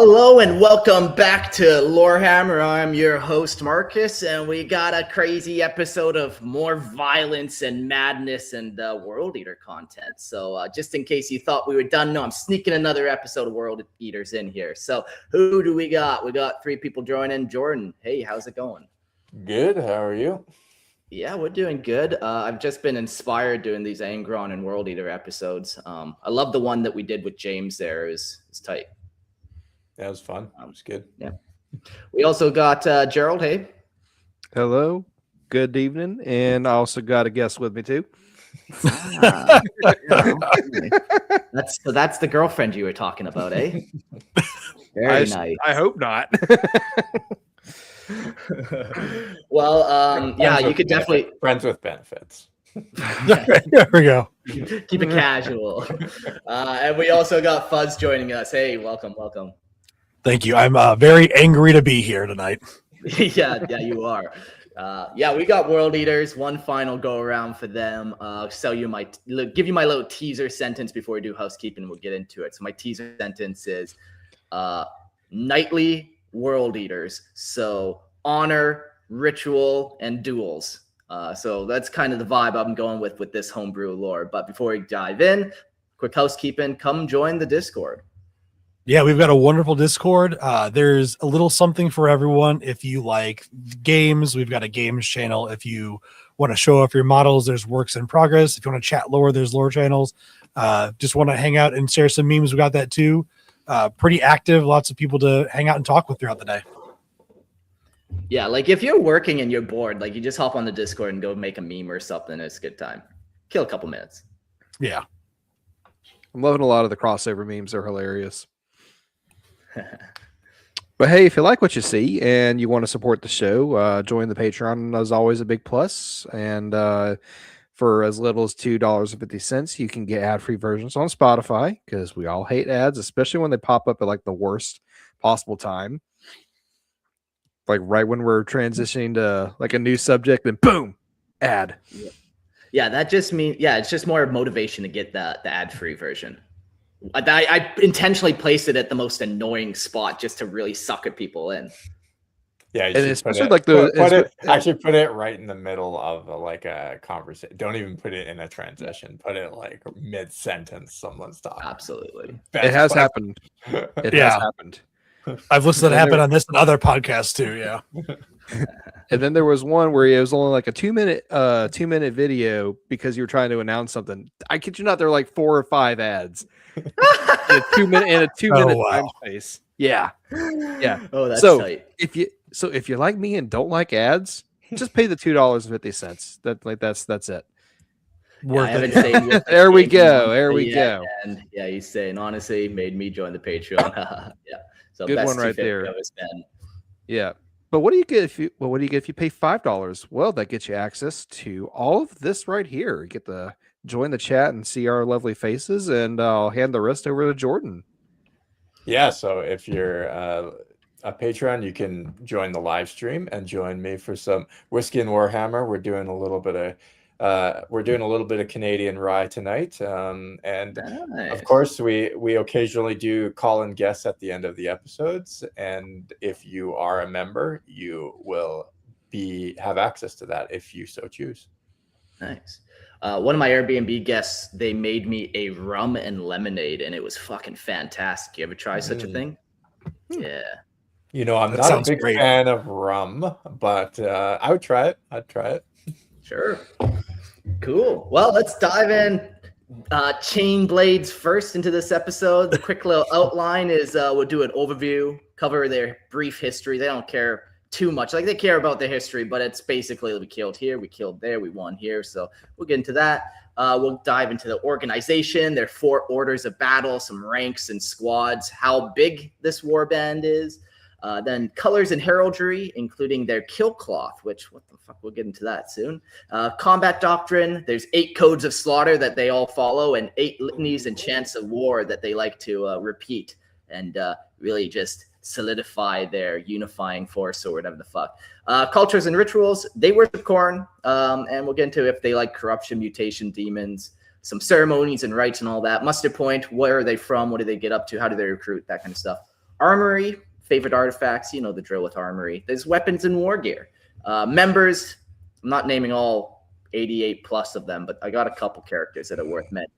Hello and welcome back to Lorehammer. I'm your host Marcus, and we got a crazy episode of more violence and madness and World Eater content. So just in case you thought we were done, no, I'm sneaking another episode of World Eaters in here. So who do we got? We got three people joining. Jordan, hey, how's it going? Good. How are you? Yeah, we're doing good. I've just been inspired doing these Angron and World Eater episodes. I love the one that we did with James there. It's tight. That was fun. It was good. Yeah. We also got Gerald. Hey. Hello. Good evening. And I also got a guest with me too. That's the girlfriend you were talking about, eh? Very nice. I hope not. Well, yeah, you could definitely friends with benefits. There we go. Keep it casual. And we also got Fuzz joining us. Hey, welcome. Thank you. I'm very angry to be here tonight. yeah, you are. Yeah, we got World Eaters. One final go around for them. Give you my little teaser sentence before we do housekeeping, and we'll get into it. So my teaser sentence is nightly World Eaters. So honor, ritual, and duels. So that's kind of the vibe I'm going with this homebrew lore. But before we dive in, quick housekeeping, come join the Discord. Yeah, we've got a wonderful Discord. There's a little something for everyone. If you like games, we've got a games channel. If you want to show off your models, there's works in progress. If you want to chat lore, there's lore channels. Just want to hang out and share some memes, we got that too. Pretty active, lots of people to hang out and talk with throughout the day. Yeah, like if you're working and you're bored, like you just hop on the Discord and go make a meme or something. It's a good time. Kill a couple minutes. Yeah. I'm loving a lot of the crossover memes. They're hilarious. But hey, if you like what you see and you want to support the show, join the Patreon is always a big plus. And for as little as $2.50, you can get ad-free versions on Spotify, because we all hate ads, especially when they pop up at like the worst possible time. Like right when we're transitioning to like a new subject, and boom, ad. Yeah, that just means, it's just more motivation to get the ad-free version. I intentionally placed it at the most annoying spot just to really suck at people in. Yeah, and especially put it right in the middle of a conversation. Don't even put it in a transition. Put it like mid-sentence. Someone's talking. Absolutely, it has happened. It has happened. I've listened to that happen on this and other podcasts too. Yeah. And then there was one where it was only like a 2-minute video because you were trying to announce something. I kid you not, there were like 4 or 5 ads in a 2-minute time space. Yeah. Oh, that's so tight. If you're like me and don't like ads, just pay the $2.50. That's it. Worth it. There we go. And yeah, he's saying honestly made me join the Patreon. Yeah. So good best one right there. Yeah. But what do you get if you pay $5? Well, that gets you access to all of this right here. You get to join the chat and see our lovely faces, and I'll hand the rest over to Jordan. Yeah, so if you're a Patreon, you can join the live stream and join me for some Whiskey and Warhammer. We're doing a little bit of Canadian rye tonight, and nice. Of course we occasionally do call in guests at the end of the episodes, and if you are a member, you will have access to that if you so choose. Nice. One of my Airbnb guests, they made me a rum and lemonade, and it was fucking fantastic. You ever try such a thing? Yeah. You know, I'm not a big fan of rum, but I would try it. I'd try it. Sure. Cool. Well, let's dive in. Chain Blades first into this episode. The quick little outline is we'll do an overview, cover their brief history. They don't care too much. Like, they care about their history, but it's basically we killed here, we killed there, we won here. So we'll get into that. We'll dive into the organization, their 4 orders of battle, some ranks and squads, how big this warband is. Then colors and heraldry, including their kill cloth, which, what the fuck, we'll get into that soon. Combat doctrine, there's 8 codes of slaughter that they all follow, and 8 litanies and chants of war that they like to repeat and really just solidify their unifying force or whatever the fuck. Cultures and rituals, they worship Khorne, and we'll get into if they like corruption, mutation, demons, some ceremonies and rites and all that. Muster point, where are they from? What do they get up to? How do they recruit? That kind of stuff. Armory, favorite artifacts, you know the drill with armory. There's weapons and war gear. Members, I'm not naming all 88 plus of them, but I got a couple characters that are worth mentioning.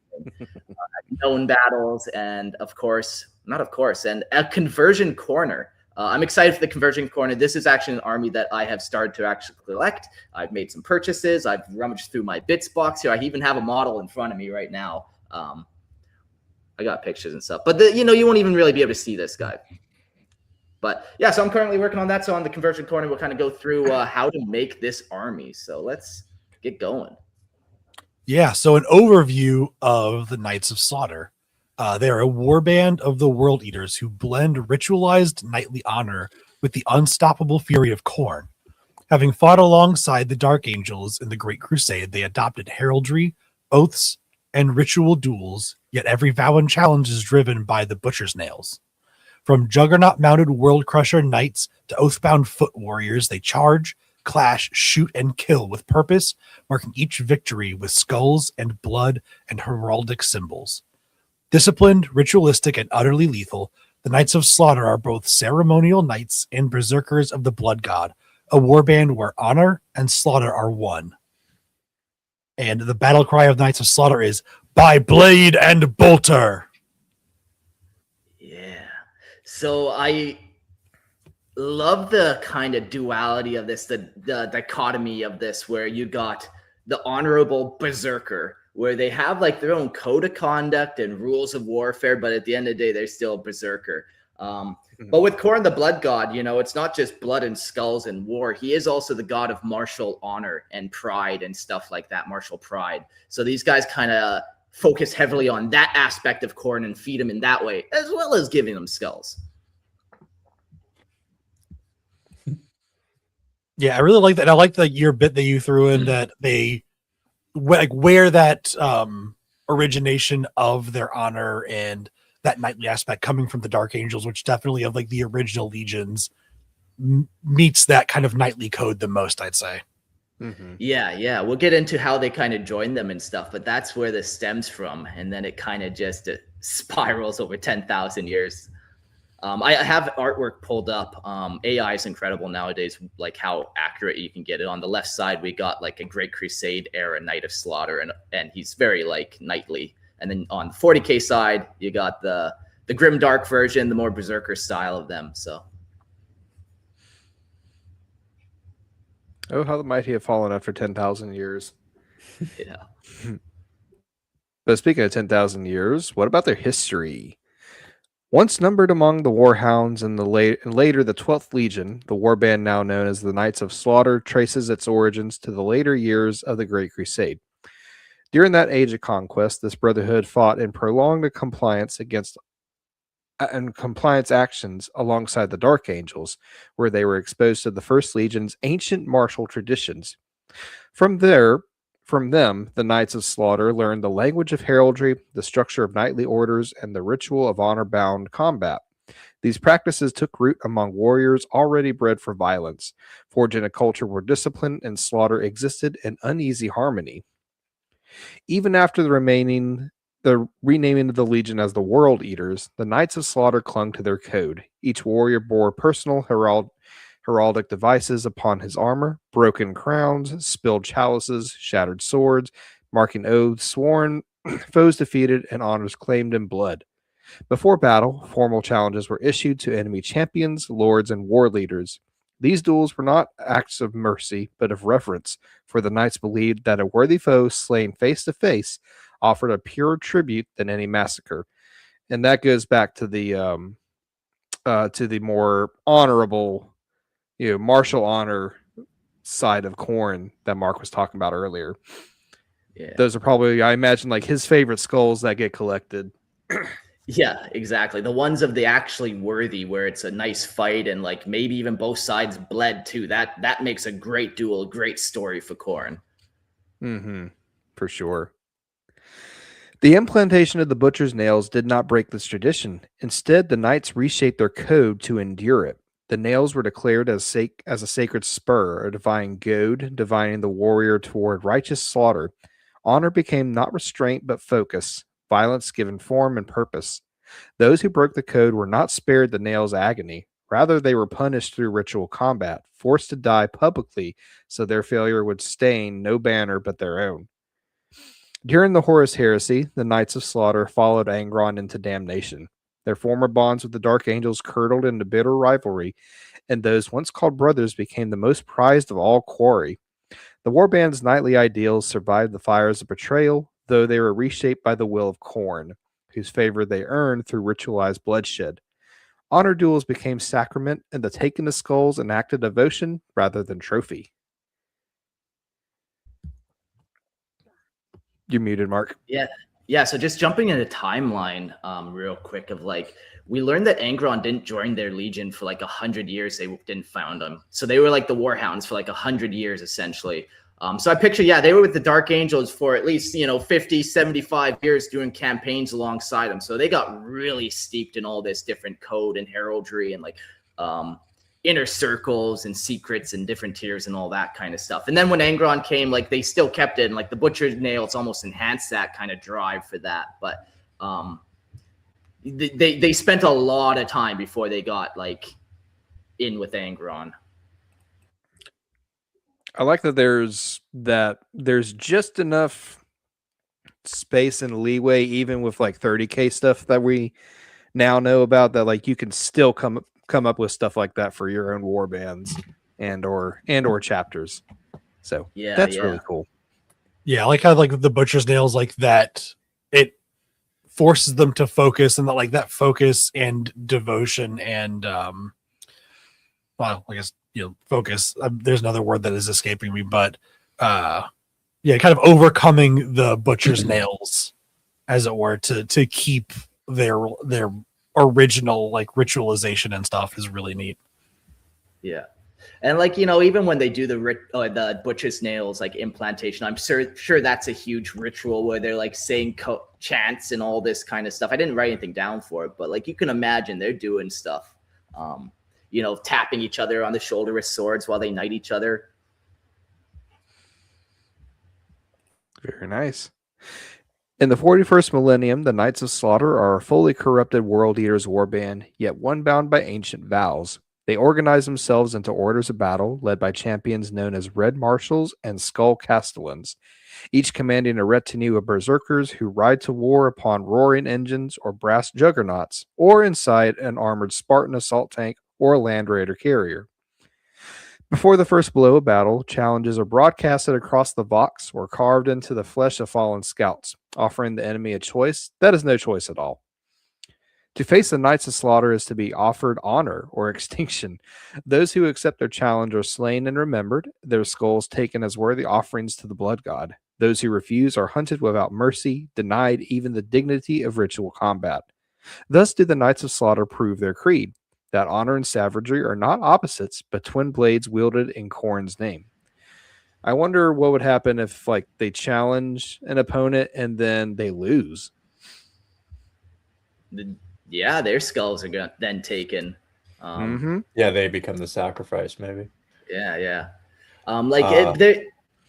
Known battles, and and a conversion corner. I'm excited for the conversion corner. This is actually an army that I have started to actually collect. I've made some purchases. I've rummaged through my bits box here. I even have a model in front of me right now. I got pictures and stuff, but you won't even really be able to see this guy. But yeah, so I'm currently working on that. So on the conversion corner, we'll kind of go through how to make this army. So let's get going. Yeah, so an overview of the Knights of Slaughter. They are a warband of the World Eaters who blend ritualized knightly honor with the unstoppable fury of Khorne. Having fought alongside the Dark Angels in the Great Crusade, they adopted heraldry, oaths, and ritual duels, yet every vow and challenge is driven by the butcher's nails. From Juggernaut-mounted World Crusher Knights to oathbound foot warriors, they charge, clash, shoot, and kill with purpose, marking each victory with skulls and blood and heraldic symbols. Disciplined, ritualistic, and utterly lethal, the Knights of Slaughter are both ceremonial knights and berserkers of the blood god, a warband where honor and slaughter are one. And the battle cry of Knights of Slaughter is, "By blade and bolter!" Yeah. So I love the kind of duality of this, the dichotomy of this, where you got the honorable berserker, where they have like their own code of conduct and rules of warfare, but at the end of the day, they're still a berserker. But with Khorne, the blood god, it's not just blood and skulls and war. He is also the god of martial honor and pride and stuff like that, martial pride. So these guys kind of focus heavily on that aspect of Khorne and feed him in that way, as well as giving them skulls. Yeah, I really like that. I like your bit that you threw in that they where that origination of their honor and that knightly aspect coming from the Dark Angels, which definitely of like the original legions meets that kind of knightly code the most, I'd say. Mm-hmm. Yeah. We'll get into how they kind of join them and stuff, but that's where this stems from. And then it kind of just spirals over 10,000 years. I have artwork pulled up. AI is incredible nowadays, like how accurate you can get it. On the left side, we got like a Great Crusade era Knight of Slaughter, and he's very like knightly. And then on the 40K side, you got the grim dark version, the more berserker style of them. So, Oh, how the mighty have fallen after 10,000 years. yeah. But speaking of 10,000 years, what about their history? Once numbered among the Warhounds and later the 12th Legion, the warband now known as the Knights of Slaughter traces its origins to the later years of the Great Crusade. During that age of conquest, this brotherhood fought in prolonged compliance actions alongside the Dark Angels, where they were exposed to the First Legion's ancient martial traditions. From them, the Knights of Slaughter learned the language of heraldry, the structure of knightly orders, and the ritual of honor-bound combat. These practices took root among warriors already bred for violence, forging a culture where discipline and slaughter existed in uneasy harmony. Even after the renaming of the Legion as the World Eaters, the Knights of Slaughter clung to their code. Each warrior bore personal heraldic devices upon his armor, broken crowns, spilled chalices, shattered swords, marking oaths sworn, foes defeated, and honors claimed in blood. Before battle, formal challenges were issued to enemy champions, lords, and war leaders. These duels were not acts of mercy, but of reverence, for the knights believed that a worthy foe slain face to face offered a purer tribute than any massacre. And that goes back to the more honorable, martial honor side of Khorne that Mark was talking about earlier. Yeah. Those are probably, I imagine, like his favorite skulls that get collected. Yeah, exactly. The ones of the actually worthy, where it's a nice fight and like maybe even both sides bled too. That makes a great duel, great story for Khorne. Mm-hmm. For sure. The implantation of the butcher's nails did not break this tradition. Instead, the knights reshaped their code to endure it. The nails were declared as a sacred spur, a divine goad, divining the warrior toward righteous slaughter. Honor became not restraint but focus, violence given form and purpose. Those who broke the code were not spared the nail's agony. Rather, they were punished through ritual combat, forced to die publicly so their failure would stain no banner but their own. During the Horus Heresy, the Knights of Slaughter followed Angron into damnation. Their former bonds with the Dark Angels curdled into bitter rivalry, and those once called brothers became the most prized of all quarry. The warband's knightly ideals survived the fires of betrayal, though they were reshaped by the will of Khorne, whose favor they earned through ritualized bloodshed. Honor duels became sacrament, and the taking of skulls an act of devotion rather than trophy. You're muted, Mark. Yeah. So just jumping in a timeline, real quick of like, we learned that Angron didn't join their legion for like 100 years. They didn't found them. So they were like the Warhounds for like 100 years, essentially. So I picture, they were with the Dark Angels for at least, 50, 75 years doing campaigns alongside them. So they got really steeped in all this different code and heraldry and like inner circles and secrets and different tiers and all that kind of stuff. And then when Angron came, like they still kept it, and like the Butcher's Nails almost enhanced that kind of drive for that. But they spent a lot of time before they got like in with Angron. I like that there's just enough space and leeway, even with like 30K stuff that we now know about, that like you can still come up with stuff like that for your own war bands and or chapters. So that's really cool. Yeah, I like how like the Butcher's Nails, like that, it forces them to focus, and that like that focus and devotion and well, I guess focus. There's another word that is escaping me, but kind of overcoming the Butcher's Nails, as it were, to keep their original like ritualization and stuff is really neat. Yeah. And like, even when they do the Butcher's Nails like implantation, I'm sure that's a huge ritual where they're like saying chants and all this kind of stuff. I didn't write anything down for it, but like you can imagine they're doing stuff, tapping each other on the shoulder with swords while they knight each other. Very nice. In the 41st millennium, the Knights of Slaughter are a fully corrupted World Eaters warband, yet one bound by ancient vows. They organize themselves into orders of battle, led by champions known as Red Marshals and Skull Castellans, each commanding a retinue of berserkers who ride to war upon roaring engines or brass juggernauts, or inside an armored Spartan assault tank or land raider carrier. Before the first blow of battle, challenges are broadcasted across the Vox or carved into the flesh of fallen scouts, offering the enemy a choice that is no choice at all. To face the Knights of Slaughter is to be offered honor or extinction. Those who accept their challenge are slain and remembered, their skulls taken as worthy offerings to the blood god. Those who refuse are hunted without mercy, denied even the dignity of ritual combat. Thus do the Knights of Slaughter prove their creed, that honor and savagery are not opposites, but twin blades wielded in Khorne's name. I wonder what would happen if like they challenge an opponent and then they lose. Yeah, their skulls are then taken. Yeah, they become the sacrifice, maybe. Yeah.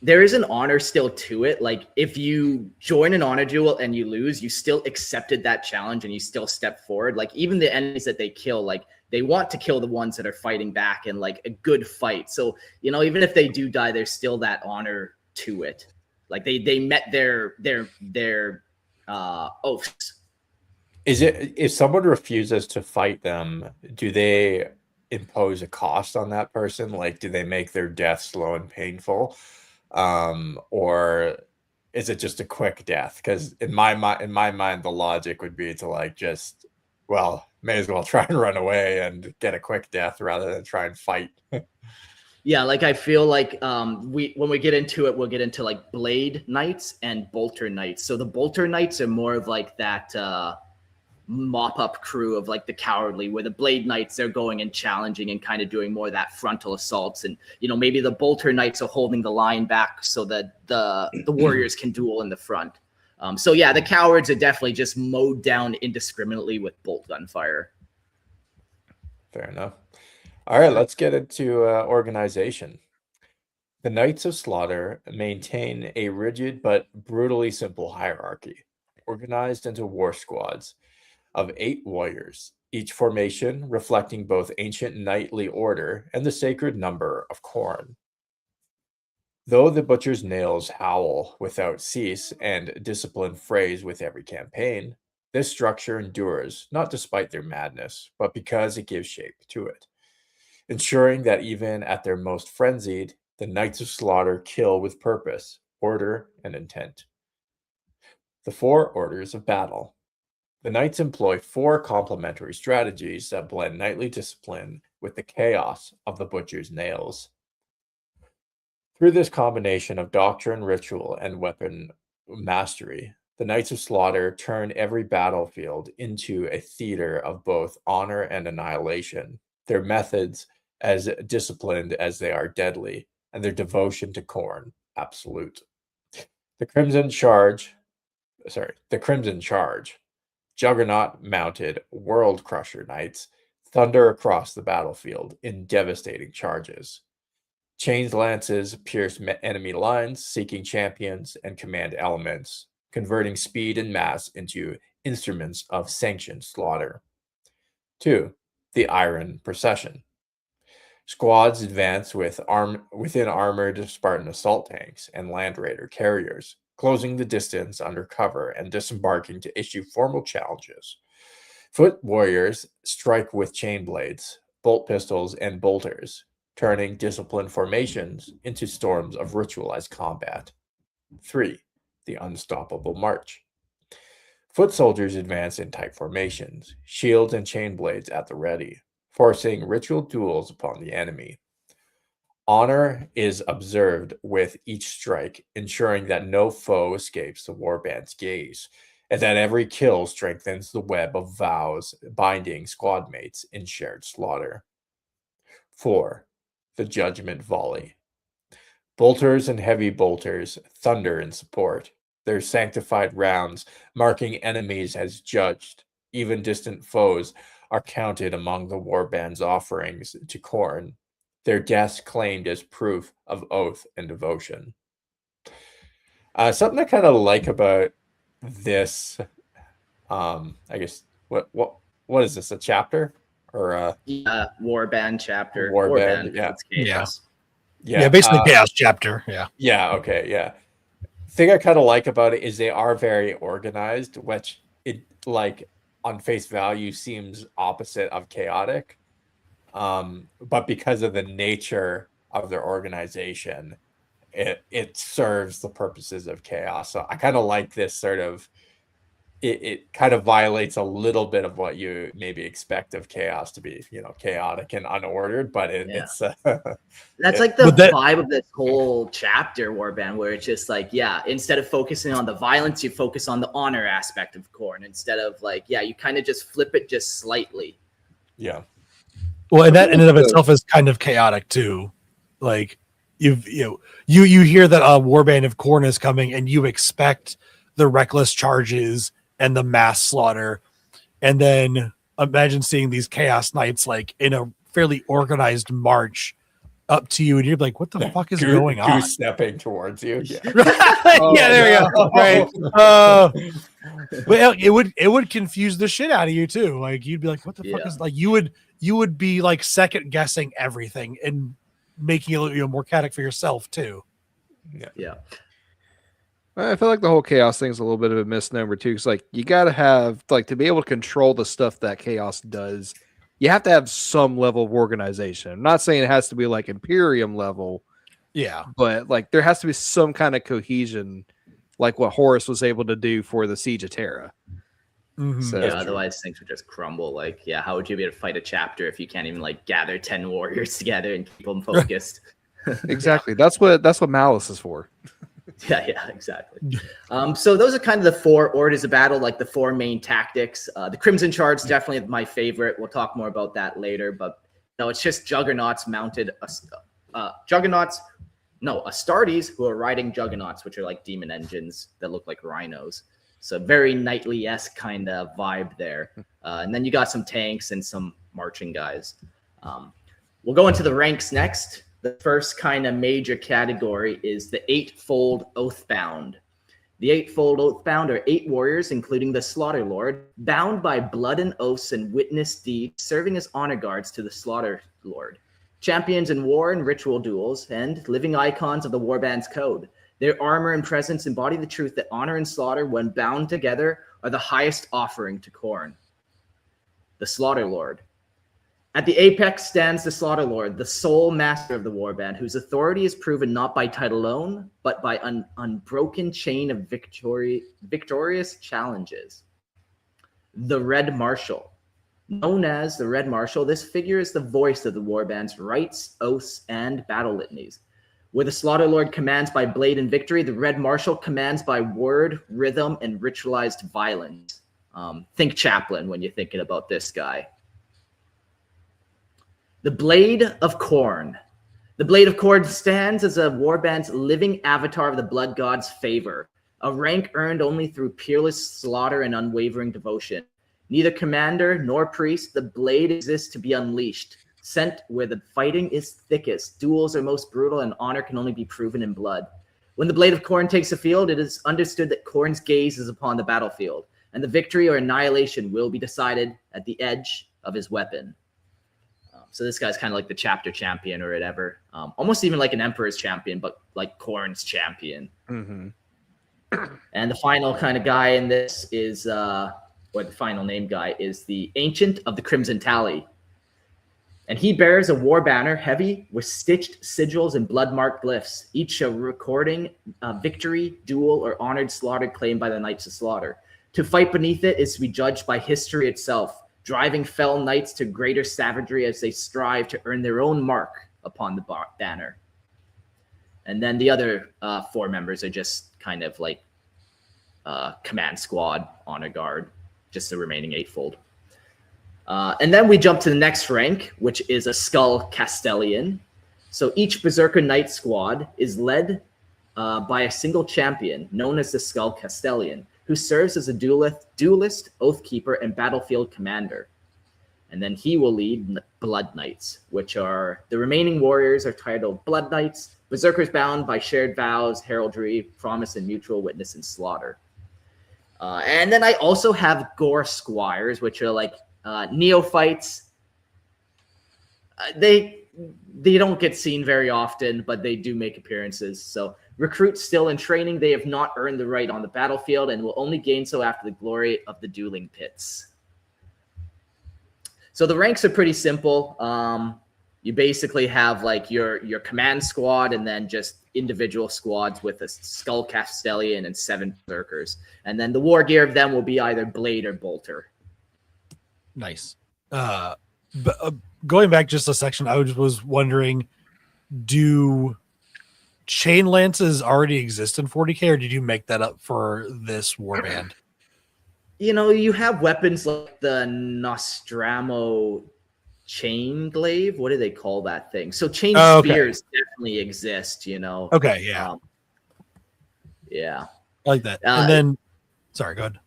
There is an honor still to it. Like if you join an honor duel and you lose, you still accepted that challenge and you still step forward. Like even the enemies that they kill, like they want to kill the ones that are fighting back in like a good fight. So, even if they do die, there's still that honor to it. Like they met their oaths. Is it, if someone refuses to fight them, do they impose a cost on that person? Like, do they make their death slow and painful? Or is it just a quick death? Because in my mind, the logic would be to like just, well, may as well try and run away and get a quick death rather than try and fight. Yeah, like I feel like when we get into it, we'll get into like Blade Knights and Bolter Knights. So the Bolter Knights are more of like that mop-up crew of like the cowardly, where the Blade Knights, they're going and challenging and kind of doing more of that frontal assaults, and maybe the Bolter Knights are holding the line back so that the warriors can duel in the front. So yeah, the cowards are definitely just mowed down indiscriminately with bolt gunfire. Fair enough. All right, let's get into organization. The Knights of Slaughter maintain a rigid but brutally simple hierarchy, organized into war squads. of 8 warriors, each formation reflecting both ancient knightly order and the sacred number of Khorne. Though the butcher's nails howl without cease and discipline frays with every campaign, this structure endures not despite their madness, but because it gives shape to it, ensuring that even at their most frenzied, the Knights of Slaughter kill with purpose, order, and intent. The 4 orders of battle. The Knights employ 4 complementary strategies that blend knightly discipline with the chaos of the butcher's nails. Through this combination of doctrine, ritual, and weapon mastery, the Knights of Slaughter turn every battlefield into a theater of both honor and annihilation, their methods as disciplined as they are deadly, and their devotion to Khorne absolute. The Crimson Charge, Juggernaut-mounted World Crusher Knights thunder across the battlefield in devastating charges. Chained lances pierce enemy lines, seeking champions and command elements, converting speed and mass into instruments of sanctioned slaughter. 2. The Iron Procession. Squads advance within armored Spartan assault tanks and Land Raider carriers, closing the distance under cover and disembarking to issue formal challenges. Foot warriors strike with chain blades, bolt pistols, and bolters, turning disciplined formations into storms of ritualized combat. 3. The Unstoppable March. Foot soldiers advance in tight formations, shields and chain blades at the ready, forcing ritual duels upon the enemy. Honor is observed with each strike, ensuring that no foe escapes the warband's gaze, and that every kill strengthens the web of vows binding squad mates in shared slaughter. 4. The Judgment Volley. Bolters and heavy bolters thunder in support, their sanctified rounds marking enemies as judged. Even distant foes are counted among the warband's offerings to Khorne, their deaths claimed as proof of oath and devotion. Something I kind of like about this, I guess, what is this, a chapter? Or warband chapter. Warband, yeah. It's chaos. Yeah, basically chaos chapter. Yeah, okay, yeah. The thing I kind of like about it is they are very organized, which it, like, on face value seems opposite of chaotic. But because of the nature of their organization, it serves the purposes of chaos. So I kind of like this sort of, it kind of violates a little bit of what you maybe expect of chaos to be, chaotic and unordered, but it's that's like the vibe of this whole chapter, Warband, where it's just like, instead of focusing on the violence, you focus on the honor aspect of Khorne, instead of like, you kind of just flip it just slightly. Yeah. Well, and that in and of itself is kind of chaotic too. Like you hear that a warband of Khorne is coming, and you expect the reckless charges and the mass slaughter, and then imagine seeing these chaos knights like in a fairly organized march up to you, and you're like, "What the fuck is going on?" Stepping towards you. Yeah, there we go. Right. Well, it would confuse the shit out of you too. Like you'd be like, "What the fuck is like?" You would be like second guessing everything and making it more chaotic for yourself too. Yeah. I feel like the whole chaos thing is a little bit of a misnomer too. Because like you got to have to be able to control the stuff that chaos does. You have to have some level of organization. I'm not saying it has to be like Imperium level. Yeah, but like there has to be some kind of cohesion, like what Horus was able to do for the Siege of Terra. Mm-hmm. So, otherwise things would just crumble. Like, how would you be able to fight a chapter if you can't even like gather 10 warriors together and keep them focused? Exactly. That's what Malice is for. Yeah, exactly. So those are kind of the 4 orders of battle, like the 4 main tactics. The Crimson Charge is definitely my favorite. We'll talk more about that later, but no, it's just Juggernauts mounted Astartes who are riding Juggernauts, which are like demon engines that look like rhinos. So very knightly-esque kind of vibe there. And then you got some tanks and some marching guys. We'll go into the ranks next. The first kind of major category is the 8-fold Oathbound. The Eightfold Oathbound are 8 warriors, including the Slaughter Lord, bound by blood and oaths and witness deeds, serving as honor guards to the Slaughter Lord. Champions in war and ritual duels, and living icons of the Warband's code. Their armor and presence embody the truth that honor and slaughter, when bound together, are the highest offering to Khorne. The Slaughter Lord. At the apex stands the Slaughter Lord, the sole master of the Warband, whose authority is proven not by title alone, but by an unbroken chain of victorious challenges. The Red Marshal. Known as the Red Marshal, this figure is the voice of the Warband's rites, oaths, and battle litanies. Where the Slaughter Lord commands by blade and victory, the Red Marshal commands by word, rhythm, and ritualized violence. Think Chaplain when you're thinking about this guy. The Blade of Khorne. The Blade of Khorne stands as a warband's living avatar of the blood god's favor, a rank earned only through peerless slaughter and unwavering devotion. Neither commander nor priest, the blade exists to be unleashed, sent where the fighting is thickest, duels are most brutal, and honor can only be proven in blood. When the Blade of Khorne takes the field, it is understood that Khorne's gaze is upon the battlefield, and the victory or annihilation will be decided at the edge of his weapon. So this guy's kind of like the chapter champion or whatever. Almost even like an emperor's champion, but like Khorne's champion. Mm-hmm. And the final kind of guy in this is, or the final name guy, is the Ancient of the Crimson Tally. And he bears a war banner heavy with stitched sigils and blood-marked glyphs, each a recording a victory, duel, or honored slaughter claimed by the Knights of Slaughter. To fight beneath it is to be judged by history itself, driving fell knights to greater savagery as they strive to earn their own mark upon the banner. And then the other 4 members are just kind of like command squad, honor guard, just the remaining 8-fold. And then we jump to the next rank, which is a Skull Castellan. So each Berserker Knight squad is led by a single champion known as the Skull Castellan, who serves as a duelist, oathkeeper, and battlefield commander. And then he will lead Blood Knights, which are the remaining warriors are titled Blood Knights, berserkers bound by shared vows, heraldry, promise, and mutual witness in slaughter. And then I also have Gore Squires, which are like neophytes. They don't get seen very often, but they do make appearances. So recruits still in training, they have not earned the right on the battlefield and will only gain so after the glory of the dueling pits. So the ranks are pretty simple. You basically have like your command squad and then just individual squads with a Skull Castellan and 7 berserkers. And then the war gear of them will be either blade or bolter. Nice. Going back just a section, I was wondering, do chain lances already exist in 40K, or did you make that up for this warband? You know, you have weapons like the Nostramo chain glaive. What do they call that thing? So chain spears definitely exist, you know. Okay, yeah. Yeah. I like that. And then, sorry, go ahead.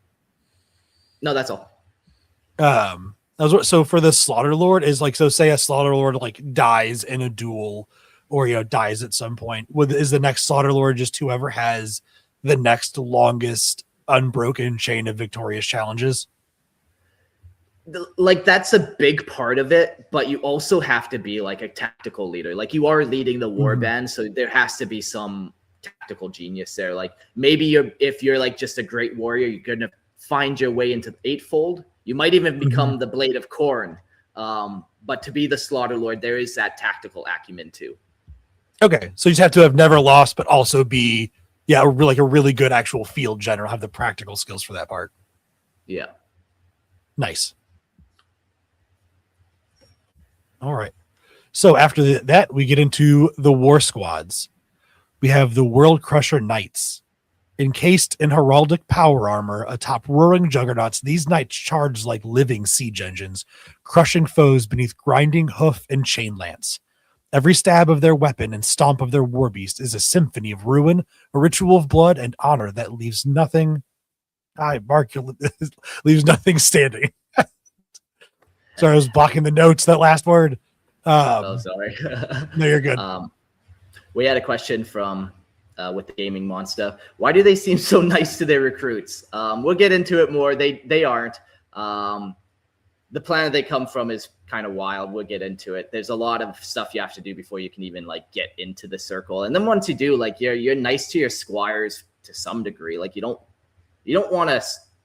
No, that's all. So for the Slaughter Lord is like, so say a Slaughter Lord like dies in a duel, or dies at some point. Is the next Slaughter Lord just whoever has the next longest unbroken chain of victorious challenges? Like that's a big part of it, but you also have to be like a tactical leader. Like you are leading the warband, so there has to be some tactical genius there. Like maybe if you're like just a great warrior, you're gonna find your way into the 8-fold. You might even become the Blade of Khorne. But to be the Slaughter Lord, there is that tactical acumen too. Okay, so you just have to have never lost, but also be, like a really good actual field general, have the practical skills for that part. Yeah. Nice. All right. So after that, we get into the war squads. We have the World Crusher Knights. Encased in heraldic power armor atop roaring juggernauts, these knights charge like living siege engines, crushing foes beneath grinding hoof and chain lance. Every stab of their weapon and stomp of their war beast is a symphony of ruin, a ritual of blood and honor that leaves nothing. Leaves nothing standing. Sorry, I was blocking the notes. That last word. Oh, sorry. No, you're good. We had a question from with the gaming monster. Why do they seem so nice to their recruits? We'll get into it more. They aren't. The planet they come from is kind of wild. We'll get into it. There's a lot of stuff you have to do before you can even like get into the circle. And then once you do, like you're nice to your squires to some degree. Like you don't want to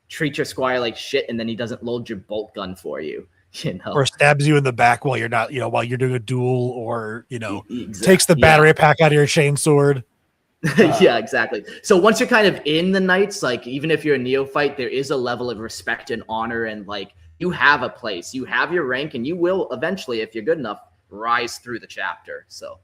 treat your squire like shit and then he doesn't load your bolt gun for you, you know, or stabs you in the back while you're not, while you're doing a duel, or takes the battery pack out of your chainsword. Yeah, exactly. So once you're kind of in the knights, like even if you're a neophyte, there is a level of respect and honor, and like you have a place, you have your rank, and you will eventually, if you're good enough, rise through the chapter. So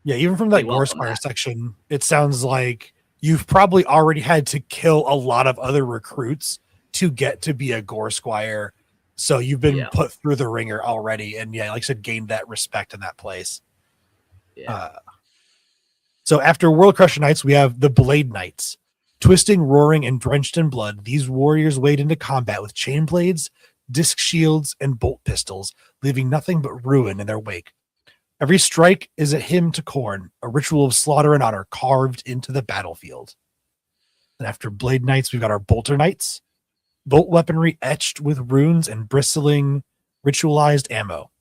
yeah, even from that Gorespire section, it sounds like you've probably already had to kill a lot of other recruits to get to be a Goresquire. So you've been put through the ringer already, and like I said, gained that respect in that place. Yeah. So after World Crusher Knights, we have the Blade Knights. Twisting, roaring, and drenched in blood, these warriors wade into combat with chain blades, disc shields, and bolt pistols, leaving nothing but ruin in their wake. Every strike is a hymn to Khorne, a ritual of slaughter and honor carved into the battlefield. And after Blade Knights, we've got our Bolter Knights. Bolt weaponry etched with runes and bristling ritualized ammo.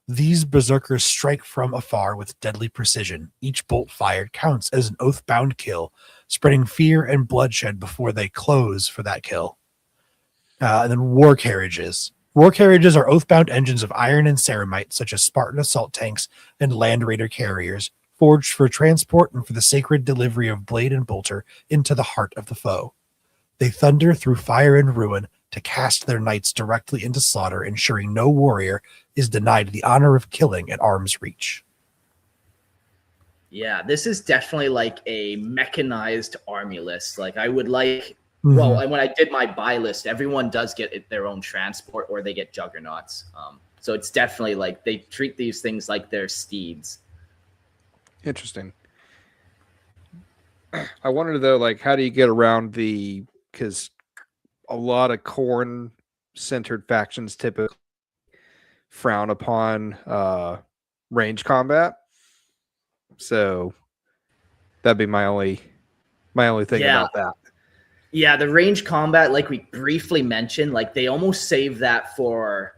These berserkers strike from afar with deadly precision. Each bolt fired counts as an oath-bound kill, spreading fear and bloodshed before they close for that kill. And then war carriages. War carriages are oath-bound engines of iron and ceramite, such as Spartan assault tanks and Land Raider carriers, forged for transport and for the sacred delivery of blade and bolter into the heart of the foe. They thunder through fire and ruin to cast their knights directly into slaughter, ensuring no warrior is denied the honor of killing at arm's reach. Yeah, this is definitely like a mechanized army list. Like I would like, well, and when I did my buy list, everyone does get their own transport or they get juggernauts. So it's definitely like they treat these things like they're steeds. Interesting. I wondered though, like, how do you get around because a lot of Khorne centered factions typically frown upon range combat. So that'd be my only thing about that. Yeah, the range combat, like we briefly mentioned, like they almost save that for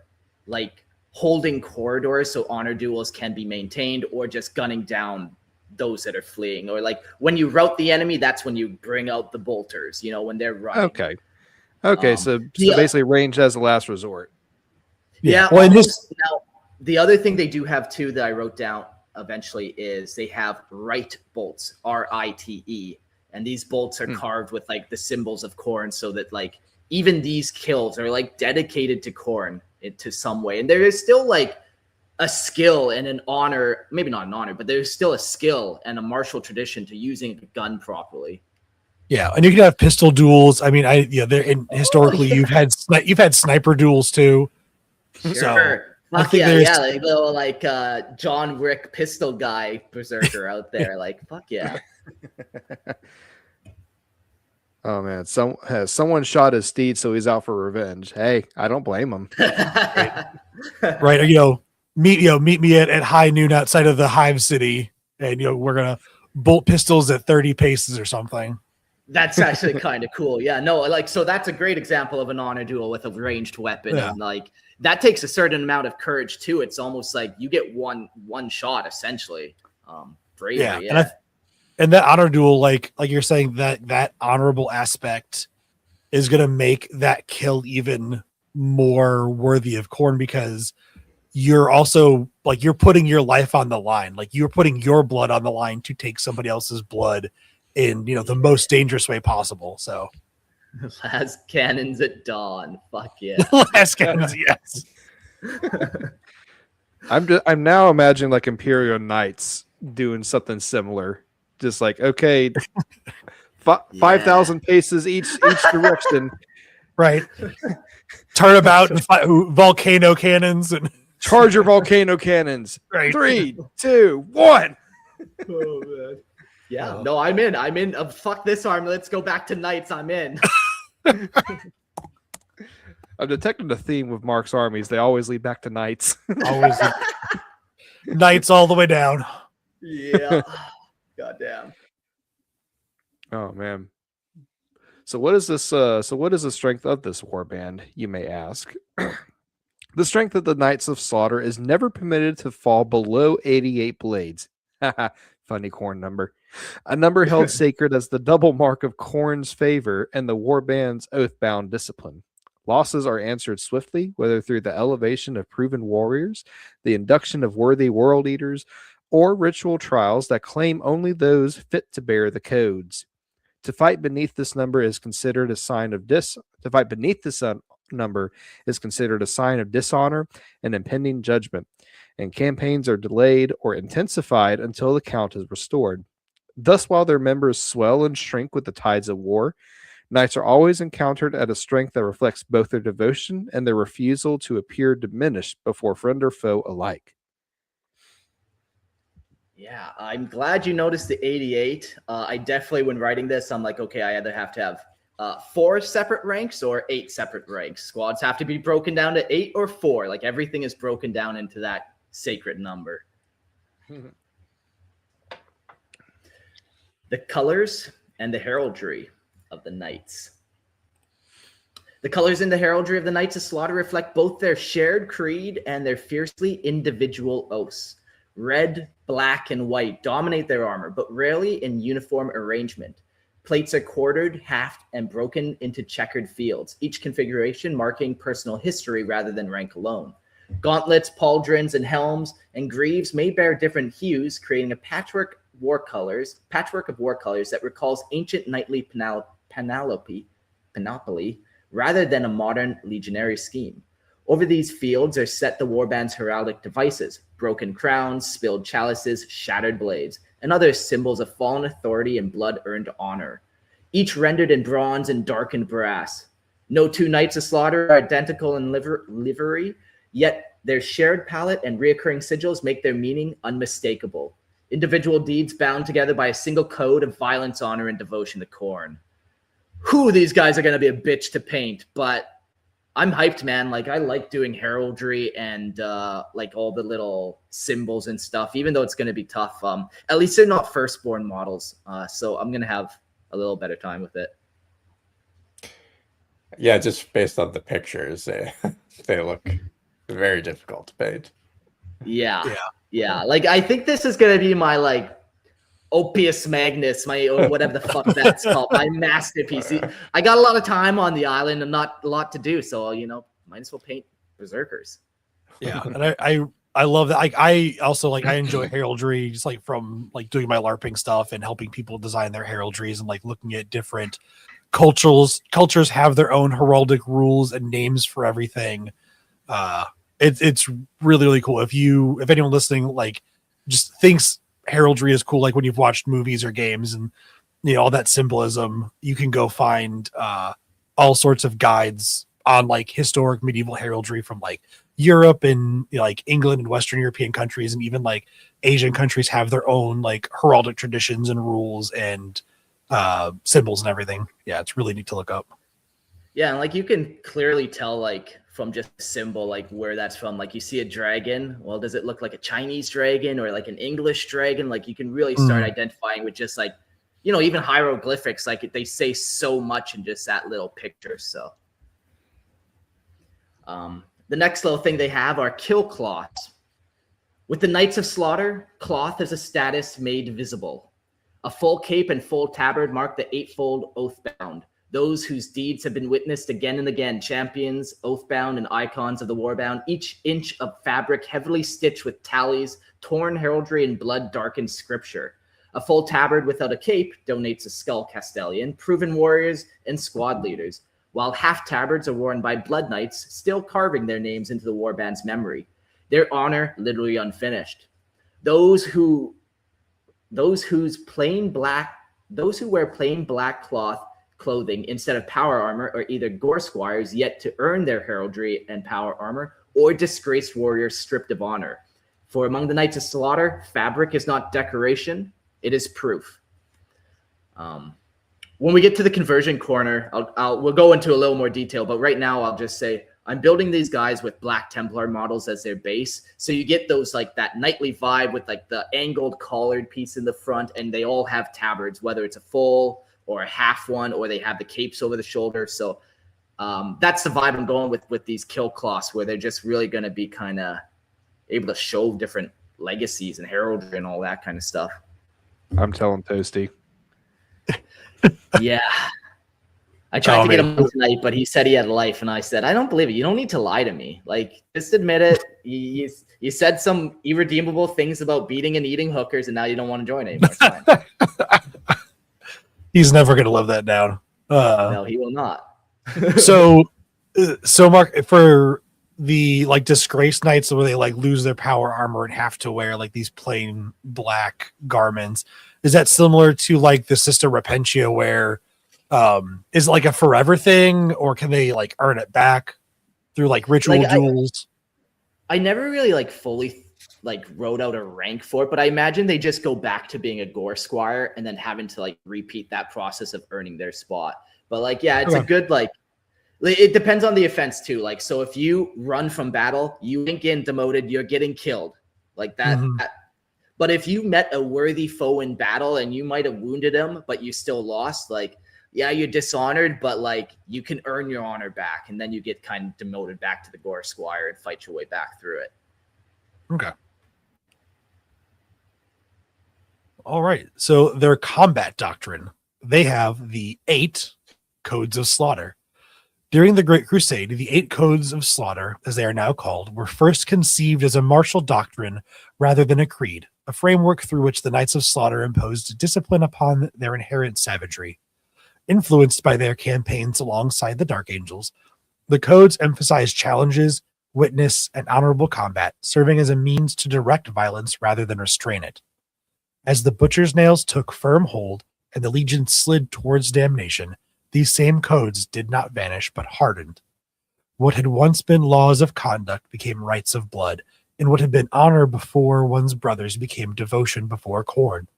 like holding corridors so honor duels can be maintained, or just gunning down those that are fleeing, or like when you rout the enemy, that's when you bring out the bolters, when they're running. Okay, so basically range as a last resort. Yeah. Well, now the other thing they do have too that I wrote down eventually is they have rite bolts, RITE, and these bolts are carved with like the symbols of Khorne, so that like even these kills are like dedicated to Khorne to some way. And there is still like a skill and an honor, maybe not an honor, but there's still a skill and a martial tradition to using a gun properly. Yeah, and you can have pistol duels. I mean, historically you've had sniper duels too. Sure. So Fuck yeah, like little like John Wick pistol guy berserker out there. Like fuck yeah. Oh man, someone shot his steed, so he's out for revenge. Hey, I don't blame him. Right, meet me at high noon outside of the Hive City, and we're gonna bolt pistols at 30 paces or something. That's actually kind of cool. Yeah, no, like so that's a great example of an honor duel with a ranged weapon, and like that takes a certain amount of courage too. It's almost like you get one shot essentially. Bravery, yeah. And that honor duel, like you're saying, that honorable aspect is going to make that kill even more worthy of Khorne, because you're also like you're putting your life on the line, like you're putting your blood on the line to take somebody else's blood in the most dangerous way possible. So last cannons at dawn. Fuck yeah. Last cannons, yes. I'm now imagining like Imperial Knights doing something similar. Just like, okay, 5,000 paces each direction. Right. Turnabout and volcano cannons and charge your volcano cannons. Right. 3, 2, 1. Oh man. Yeah. No, I'm in. Fuck this army. Let's go back to knights. I'm in. I'm detecting a theme with Mark's armies. They always lead back to knights. Always knights all the way down. Yeah. Goddamn. Oh man. So what is this? So what is the strength of this warband? You may ask. The strength of the Knights of Slaughter is never permitted to fall below 88 blades. Funny Khorne number. A number held sacred as the double mark of Khorne's favor and the warband's oath-bound discipline. Losses are answered swiftly, whether through the elevation of proven warriors, the induction of worthy world eaters, or ritual trials that claim only those fit to bear the codes. To fight beneath this number is considered a sign of To fight beneath this number is considered a sign of dishonor and impending judgment, and campaigns are delayed or intensified until the count is restored. Thus, while their members swell and shrink with the tides of war, knights are always encountered at a strength that reflects both their devotion and their refusal to appear diminished before friend or foe alike. Yeah, I'm glad you noticed the 88. I definitely, when writing this, I'm like, okay, I either have to have 4 separate ranks or 8 separate ranks. Squads have to be broken down to 8 or 4. Like everything is broken down into that sacred number. The colors and the heraldry of the knights. The colors in the heraldry of the Knights of Slaughter reflect both their shared creed and their fiercely individual oaths. Red, black, and white dominate their armor, but rarely in uniform arrangement. Plates are quartered, halved, and broken into checkered fields, each configuration marking personal history rather than rank alone. Gauntlets, pauldrons, and helms and greaves may bear different hues, creating a patchwork of war colors that recalls ancient knightly panoply rather than a modern legionary scheme. Over these fields are set the warband's heraldic devices: broken crowns, spilled chalices, shattered blades, and other symbols of fallen authority and blood-earned honor, each rendered in bronze and darkened brass. No two Knights of Slaughter are identical in livery, yet their shared palette and reoccurring sigils make their meaning unmistakable. Individual deeds bound together by a single code of violence, honor, and devotion to Khorne. These guys are going to be a bitch to paint, but I'm hyped, man. Like, I like doing heraldry and like all the little symbols and stuff, even though it's going to be tough. At least they're not firstborn models, so I'm going to have a little better time with it. Yeah, just based on the pictures, they look very difficult to paint. Yeah. Like, I think this is going to be my, like, Opus Magnus, or whatever the fuck that's called, my masterpiece. I got a lot of time on the island and not a lot to do, so might as well paint berserkers. Yeah, and I love that. I also I enjoy heraldry, just like from like doing my LARPing stuff and helping people design their heraldries and like looking at different cultures have their own heraldic rules and names for everything. It's really, really cool. If anyone listening like just thinks heraldry is cool, like when you've watched movies or games and all that symbolism, you can go find all sorts of guides on like historic medieval heraldry from like Europe and like England and Western European countries, and even like Asian countries have their own like heraldic traditions and rules and symbols and everything. Yeah, it's really neat to look up. Yeah, and like you can clearly tell like from just a symbol like where that's from. Like you see a dragon, well, does it look like a Chinese dragon or like an English dragon? Like you can really start identifying with just like even hieroglyphics. Like they say so much in just that little picture. So the next little thing they have are kill cloths. With the Knights of Slaughter, cloth is a status made visible. A full cape and full tabard mark the eightfold oath-bound, those whose deeds have been witnessed again and again, champions, oath-bound, and icons of the warbound, each inch of fabric heavily stitched with tallies, torn heraldry, and blood-darkened scripture. A full tabard without a cape donates a skull castellan, proven warriors, and squad leaders, while half tabards are worn by blood knights, still carving their names into the warband's memory. Their honor literally unfinished. Those who wear plain black clothing instead of power armor are either gore squires yet to earn their heraldry and power armor, or disgraced warriors stripped of honor. For among the Knights of Slaughter, fabric is not decoration, it is proof. When we get to the conversion corner, we'll go into a little more detail, but right now I'll just say I'm building these guys with Black Templar models as their base. So you get those like that knightly vibe with like the angled collared piece in the front, and they all have tabards, whether it's a full or a half one, or they have the capes over the shoulder. So that's the vibe I'm going with these kill cloths, where they're just really going to be kind of able to show different legacies and heraldry and all that kind of stuff. I'm telling Toasty. Yeah. I tried to get him on tonight, but he said he had a life, and I said, I don't believe it. You don't need to lie to me. Like, just admit it. You said some irredeemable things about beating and eating hookers, and now you don't want to join anymore. It's fine. He's never going to live that down. No, he will not. so Mark, for the like disgraced knights where they like lose their power armor and have to wear like these plain black garments, is that similar to like the Sister Repentia, where is it like a forever thing, or can they like earn it back through like ritual duels? I never really like fully like wrote out a rank for it, but I imagine they just go back to being a gore squire and then having to like repeat that process of earning their spot. But like, yeah, it's a good, like, it depends on the offense too. Like, so if you run from battle, you ain't getting demoted, you're getting killed like that. But if you met a worthy foe in battle and you might have wounded him, but you still lost, like, yeah, you're dishonored, but like you can earn your honor back, and then you get kind of demoted back to the gore squire and fight your way back through it. Okay. All right. So their combat doctrine, they have the 8 codes of slaughter. During the Great Crusade, the 8 codes of slaughter, as they are now called, were first conceived as a martial doctrine rather than a creed, a framework through which the Knights of Slaughter imposed discipline upon their inherent savagery. Influenced by their campaigns alongside the Dark Angels, the codes emphasize challenges, witness, and honorable combat, serving as a means to direct violence rather than restrain it. As the Butcher's Nails took firm hold and the Legion slid towards damnation, these same codes did not vanish but hardened. What had once been laws of conduct became rites of blood, and what had been honor before one's brothers became devotion before Khorne.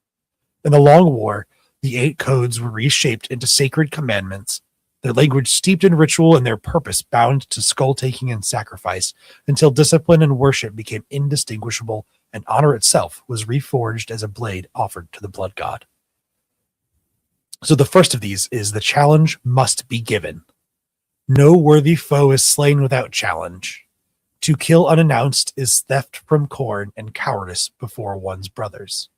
In the Long War, the 8 codes were reshaped into sacred commandments, their language steeped in ritual and their purpose bound to skull-taking and sacrifice, until discipline and worship became indistinguishable and honor itself was reforged as a blade offered to the blood god. So the first of these is the challenge must be given. No worthy foe is slain without challenge. To kill unannounced is theft from Khorne and cowardice before one's brothers.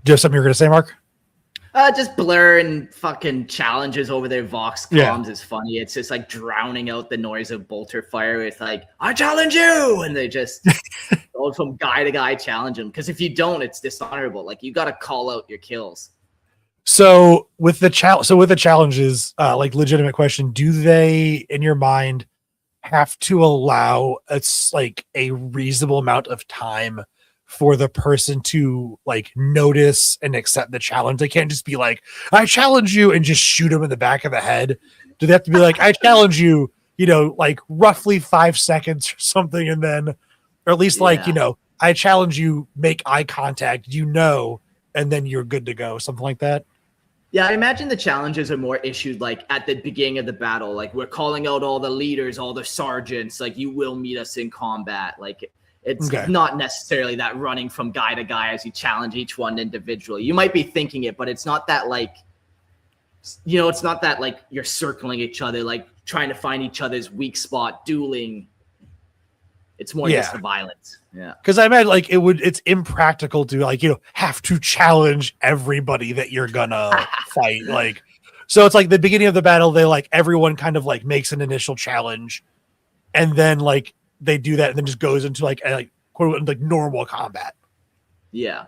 Do you have something you're going to say, Mark? Just blur and fucking challenges over their vox comms is funny. It's just like drowning out the noise of bolter fire with like, I challenge you! And they just go from guy to guy challenge them. Because if you don't, it's dishonorable. Like, you got to call out your kills. So with the challenges, like legitimate question, do they, in your mind, have to allow it's like a reasonable amount of time for the person to like notice and accept the challenge? They can't just be like, I challenge you, and just shoot them in the back of the head. Do they have to be like, I challenge you, like roughly 5 seconds or something, and then, or at least like, I challenge you, make eye contact, and then you're good to go, something like that? Yeah, I imagine the challenges are more issued like at the beginning of the battle. Like, we're calling out all the leaders, all the sergeants, like, you will meet us in combat. Like, it's not necessarily that running from guy to guy as you challenge each one individually. You might be thinking it, but it's not that like, it's not that like you're circling each other, like trying to find each other's weak spot, dueling. It's more just the violence. Yeah. Because I imagine like it's impractical to like, have to challenge everybody that you're gonna fight. Like, so it's like the beginning of the battle, they like everyone kind of like makes an initial challenge, and then like they do that and then just goes into like quote like normal combat. Yeah.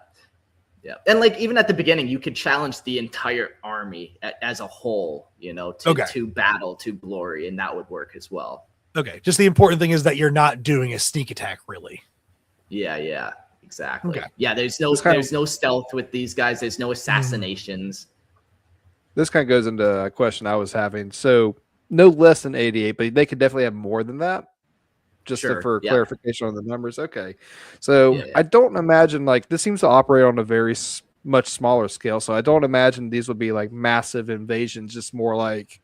And like even at the beginning, you could challenge the entire army as a whole, to battle, to glory, and that would work as well. Okay. Just the important thing is that you're not doing a sneak attack, really. Yeah, exactly. Okay. Yeah, there's no stealth with these guys. There's no assassinations. This kind of goes into a question I was having. So no less than 88, but they could definitely have more than that. Just for clarification on the numbers. Okay. So I don't imagine like this seems to operate on a very much smaller scale. So I don't imagine these would be like massive invasions, just more like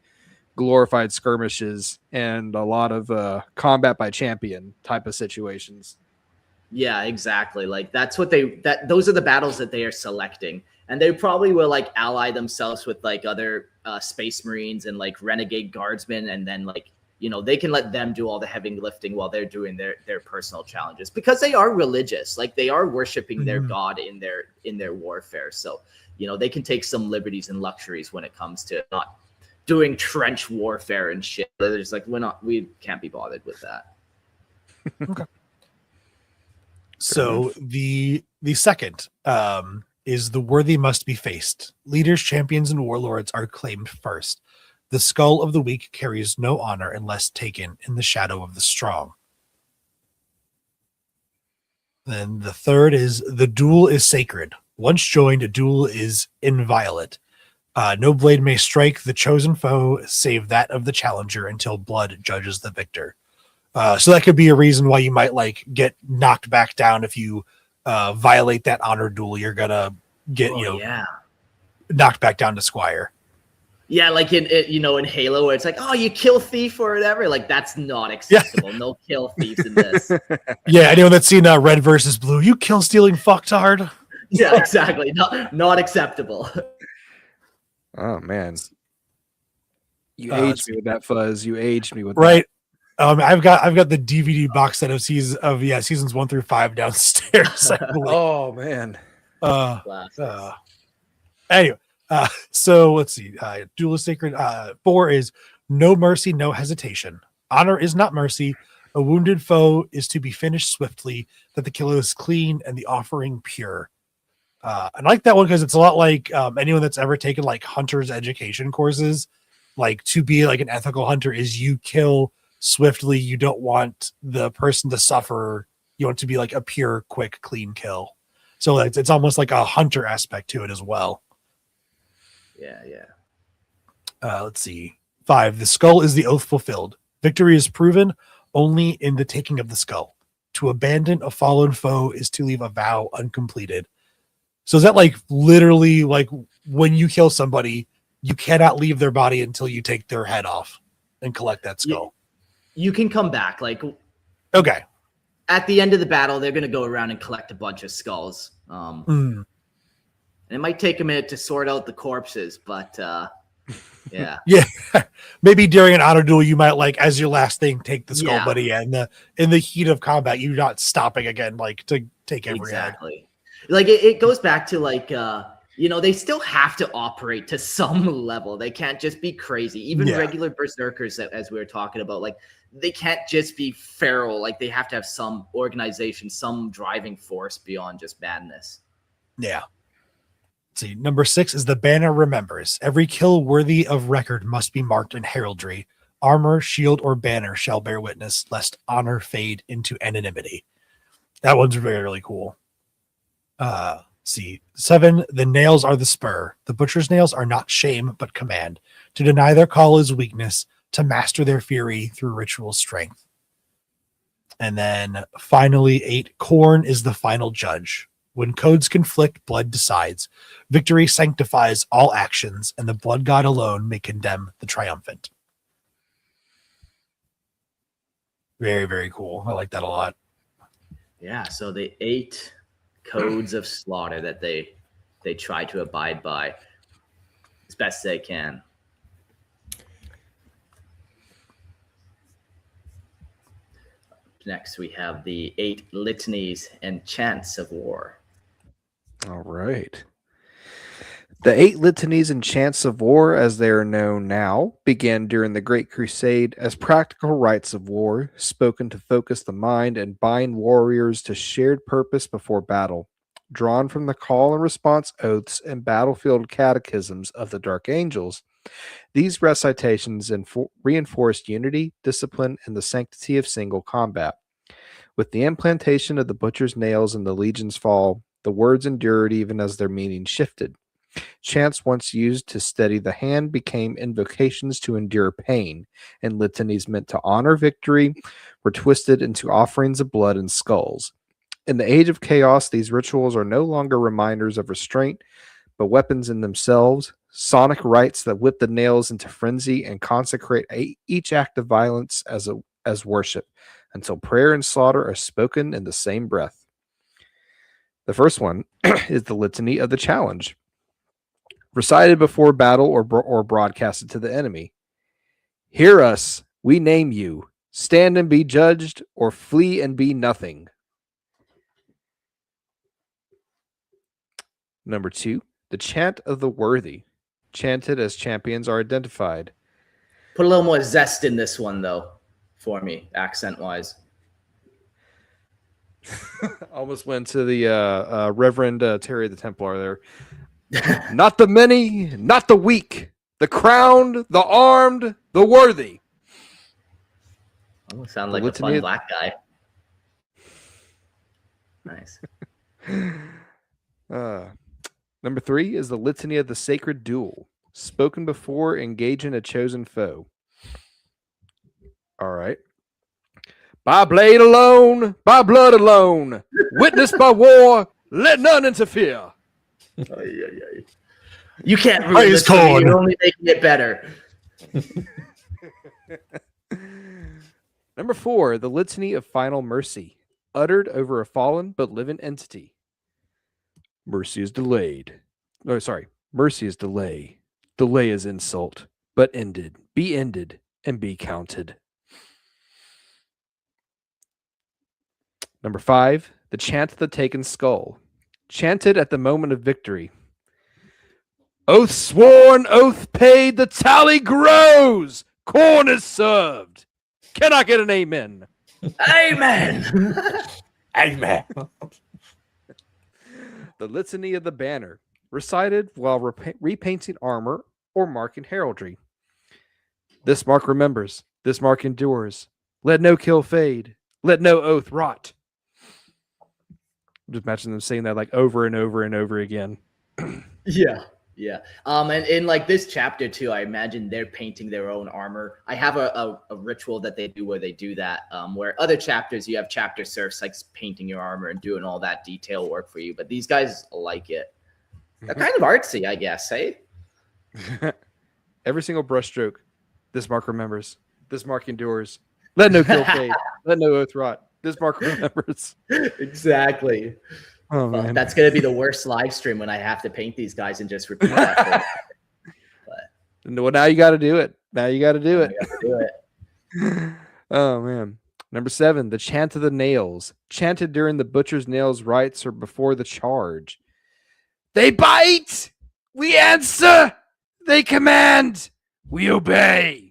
glorified skirmishes and a lot of combat by champion type of situations. Yeah, exactly. Like that's what those are the battles that they are selecting. And they probably will like ally themselves with like other space marines and like renegade guardsmen, and then like, you know, they can let them do all the heavy lifting while they're doing their personal challenges, because they are religious. Like they are worshiping their god in their warfare. So, you know, they can take some liberties and luxuries when it comes to not doing trench warfare and shit. They're just like, we can't be bothered with that. Okay. So the second is the worthy must be faced. Leaders, champions, and warlords are claimed first. The skull of the weak carries no honor unless taken in the shadow of the strong. Then the third is the duel is sacred. Once joined, a duel is inviolate. No blade may strike the chosen foe, save that of the challenger, until blood judges the victor. So that could be a reason why you might like get knocked back down if you violate that honor duel. You're gonna get knocked back down to squire. Yeah, like in Halo, where it's like, oh, you kill thief or whatever. Like that's not acceptable. No kill thieves in this. Yeah, anyone that's seen Red versus Blue, you kill stealing fucktard. Yeah, exactly. Not acceptable. Oh man, you aged me with that, Fuzz. You aged me with right. I've got the DVD box set of seasons 1 through 5 downstairs. Oh man. Anyway, so let's see. Duel is sacred. 4 is no mercy, no hesitation. Honor is not mercy. A wounded foe is to be finished swiftly, that the killer is clean and the offering pure. I like that one because it's a lot like anyone that's ever taken like hunter's education courses. Like to be like an ethical hunter is you kill swiftly. You don't want the person to suffer. You want it to be like a pure, quick, clean kill. So it's almost like a hunter aspect to it as well. Yeah. Let's see. 5. The skull is the oath fulfilled. Victory is proven only in the taking of the skull. To abandon a fallen foe is to leave a vow uncompleted. So is that like literally like when you kill somebody, you cannot leave their body until you take their head off and collect that skull? You can come back. Like, okay. At the end of the battle, they're going to go around and collect a bunch of skulls. And it might take a minute to sort out the corpses, but yeah. Yeah. Maybe during an honor duel, you might like, as your last thing, take the skull buddy, and in the heat of combat, you're not stopping again, like to take every exactly. Like it goes back to like, they still have to operate to some level. They can't just be crazy. Even regular berserkers, as we were talking about, like they can't just be feral. Like they have to have some organization, some driving force beyond just madness. Yeah. Let's see. Number 6 is the banner remembers. Every kill worthy of record must be marked in heraldry. Armor, shield, or banner shall bear witness, lest honor fade into anonymity. That one's really, really cool. See. 7, the nails are the spur. The butcher's nails are not shame, but command. To deny their call is weakness, to master their fury through ritual strength. And then finally, 8, Khorne is the final judge. When codes conflict, blood decides. Victory sanctifies all actions, and the blood god alone may condemn the triumphant. Very, very cool. I like that a lot. Yeah, so the 8 codes of slaughter that they try to abide by as best they can. Next, we have the 8 litanies and chants of war. All right. The 8 litanies and chants of war, as they are known now, began during the Great Crusade as practical rites of war, spoken to focus the mind and bind warriors to shared purpose before battle, drawn from the call and response oaths and battlefield catechisms of the Dark Angels. These recitations reinforced unity, discipline, and the sanctity of single combat. With the implantation of the butcher's nails and the legion's fall, the words endured even as their meaning shifted. Chants once used to steady the hand became invocations to endure pain, and litanies meant to honor victory were twisted into offerings of blood and skulls. In the age of chaos, these rituals are no longer reminders of restraint, but weapons in themselves, sonic rites that whip the nails into frenzy and consecrate each act of violence as worship, until prayer and slaughter are spoken in the same breath. The first one is the Litany of the Challenge, recited before battle or broadcasted to the enemy. Hear us, we name you. Stand and be judged, or flee and be nothing. Number 2, the Chant of the Worthy, chanted as champions are identified. Put a little more zest in this one, though, for me, accent-wise. Almost went to the Reverend Terry the Templar there. Not the many, not the weak, the crowned, the armed, the worthy. Oh, sound like a fun black guy. Nice. Number 3 is the Litany of the Sacred Duel, spoken before engaging a chosen foe. All right. By blade alone, by blood alone, witnessed by war, let none interfere. You can't ruin Praise this for me. Khorne. You're only making it better. Number 4, the Litany of Final Mercy, uttered over a fallen but living entity. Mercy is delayed. Oh, sorry. Mercy is delay. Delay is insult, but ended, and be counted. Number 5, the Chant of the Taken Skull, chanted at the moment of victory. Oath sworn, oath paid, the tally grows. Khorne is served. Can I get an amen? Amen. Amen. The Litany of the Banner, recited while repainting armor or marking heraldry. This mark remembers, this mark endures. Let no kill fade, let no oath rot. Just imagine them saying that like over and over and over again. Yeah. And in like this chapter too, I imagine they're painting their own armor. I have a ritual that they do where they do that. Where other chapters you have chapter serfs like painting your armor and doing all that detail work for you, but these guys like it. They're kind of artsy, I guess. Hey. Every single brushstroke, this mark remembers, this mark endures. Let no kill fade, let no oath rot. This mark remembers. Exactly. Oh, Well, man. that's going to be the worst live stream when I have to paint these guys and just repeat that. Well, now you got to do it. Now you got to do it. I gotta do it. Oh, man. Number 7, the Chant of the Nails, chanted during the Butcher's Nails rites or before the charge. They bite! We answer! They command! We obey!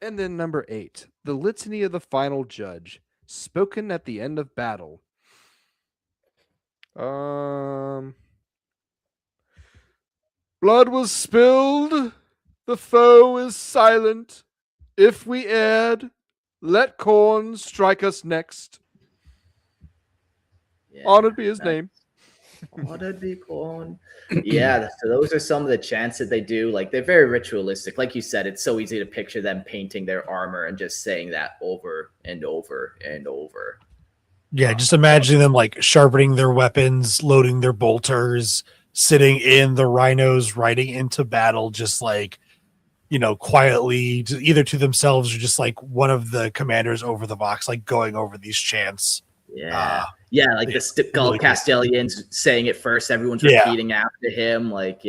And then number 8, the Litany of the Final Judge, spoken at the end of battle. Blood was spilled. The foe is silent. If we erred, let Khorne strike us next. Yeah, Honored be his name. Honored be Khorne. Yeah, so those are some of the chants that they do. Like they're very ritualistic. Like you said, it's so easy to picture them painting their armor and just saying that over and over and over. Yeah, just imagining them like sharpening their weapons, loading their bolters, sitting in the rhinos, riding into battle, just like, you know, quietly, either to themselves or just like one of the commanders over the box, like going over these chants. Yeah. Like the really Castellians saying it first. Everyone's repeating after him. Like,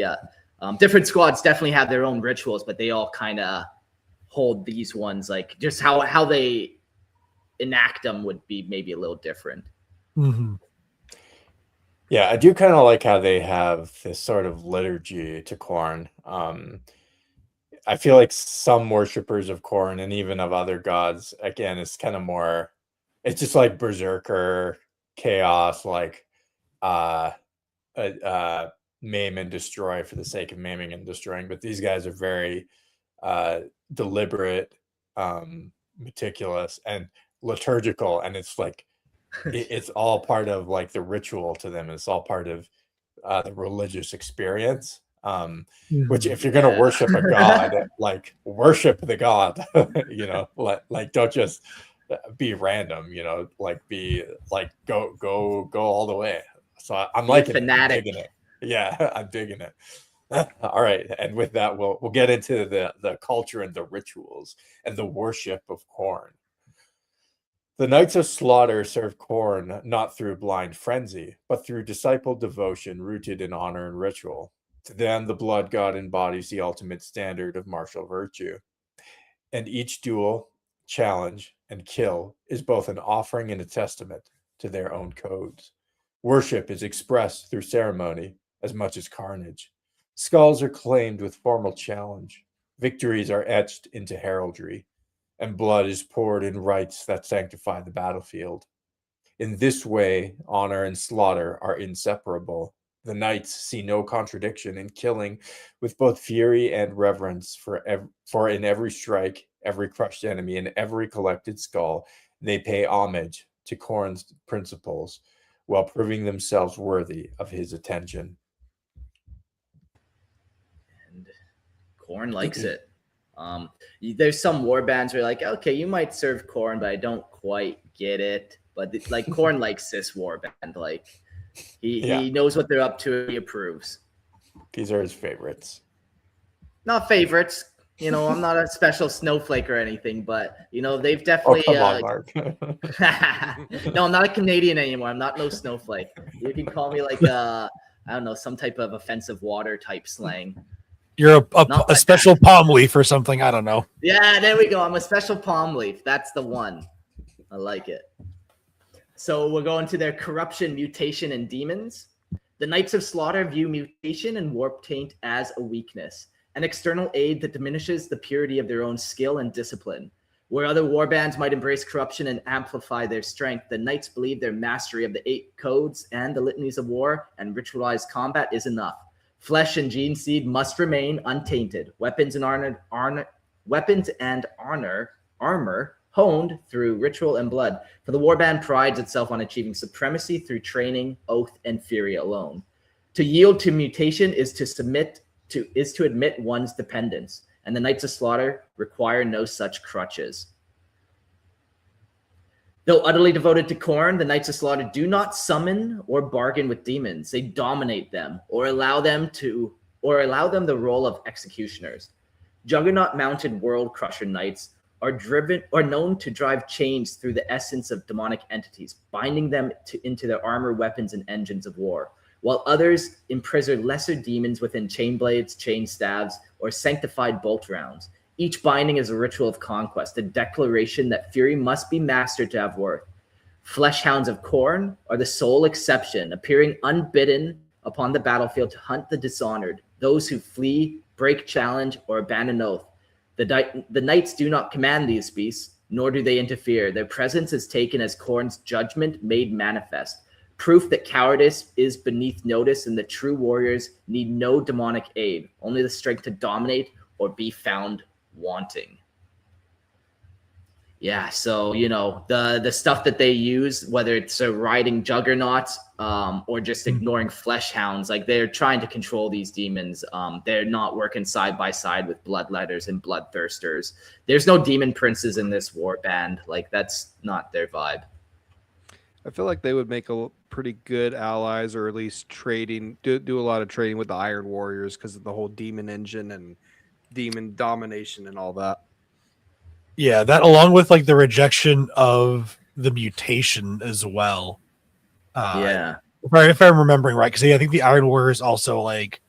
different squads definitely have their own rituals, but they all kind of hold these ones. Like just how they enact them would be maybe a little different. Mm-hmm. Yeah, I do kind of like how they have this sort of liturgy to Khorne. I feel like some worshippers of Khorne and even of other gods, again, it's kind of more, it's just like berserker chaos, like maim and destroy for the sake of maiming and destroying. But these guys are very deliberate, meticulous, and liturgical, and it's like it's all part of like the ritual to them. It's all part of the religious experience. Which if you're gonna worship a god, like worship the god, you know, like don't just be random, you know, like be like go all the way. So I'm liking fanatic. I'm digging it. Yeah, I'm digging it. All right, and with that, we'll get into the culture and the rituals and the worship of Khorne. The Knights of Slaughter serve Khorne not through blind frenzy, but through disciple devotion rooted in honor and ritual. To them, the blood god embodies the ultimate standard of martial virtue. And each duel, challenge, and kill is both an offering and a testament to their own codes. Worship is expressed through ceremony as much as carnage. Skulls are claimed with formal challenge. Victories are etched into heraldry, and blood is poured in rites that sanctify the battlefield. In this way, honor and slaughter are inseparable. The knights see no contradiction in killing with both fury and reverence, for in every strike, every crushed enemy, and every collected skull, they pay homage to Khorne's principles while proving themselves worthy of his attention. And Khorne likes it. There's some war bands where you're like, okay, you might serve Khorne, but I don't quite get it. But like Khorne likes this war band. Like he knows what they're up to. He approves. These are his favorites. Not favorites. You know, I'm not a special snowflake or anything, but you know, they've definitely. Oh, come on, Mark. No, I'm not a Canadian anymore. I'm not no snowflake. You can call me like I don't know, some type of offensive water type slang. You're a special palm leaf or something. I don't know. Yeah, there we go. I'm a special palm leaf. That's the one. I like it. So we're going to their corruption, mutation, and demons. The Knights of Slaughter view mutation and warp taint as a weakness, an external aid that diminishes the purity of their own skill and discipline. Where other warbands might embrace corruption and amplify their strength, the Knights believe their mastery of the 8 codes and the litanies of war and ritualized combat is enough. Flesh and gene seed must remain untainted. Weapons and armor honed through ritual and blood. For the warband prides itself on achieving supremacy through training, oath, and fury alone. To yield to mutation is to admit one's dependence, and the Knights of Slaughter require no such crutches. Though utterly devoted to Khorne, the Knights of Slaughter do not summon or bargain with demons. They dominate them or allow them the role of executioners. Juggernaut-mounted World Crusher Knights are known to drive chains through the essence of demonic entities, binding them into their armor, weapons, and engines of war, while others imprison lesser demons within chain blades, chain staves, or sanctified bolt rounds. Each binding is a ritual of conquest, a declaration that fury must be mastered to have worth. Fleshhounds of Khorne are the sole exception, appearing unbidden upon the battlefield to hunt the dishonored, those who flee, break challenge, or abandon oath. The knights do not command these beasts, nor do they interfere. Their presence is taken as Khorne's judgment made manifest, proof that cowardice is beneath notice and the true warriors need no demonic aid, only the strength to dominate or be found wanting. Yeah, so you know the stuff that they use, whether it's riding juggernauts or just ignoring flesh hounds, like they're trying to control these demons. They're not working side by side with bloodletters and bloodthirsters. There's no demon princes in this war band. Like that's not their vibe. I feel like they would make a pretty good allies, or at least do a lot of trading with the Iron Warriors because of the whole demon engine and demon domination and all that. Yeah, that along with like the rejection of the mutation as well. Yeah, if I'm remembering right, because I think the Iron Warriors also like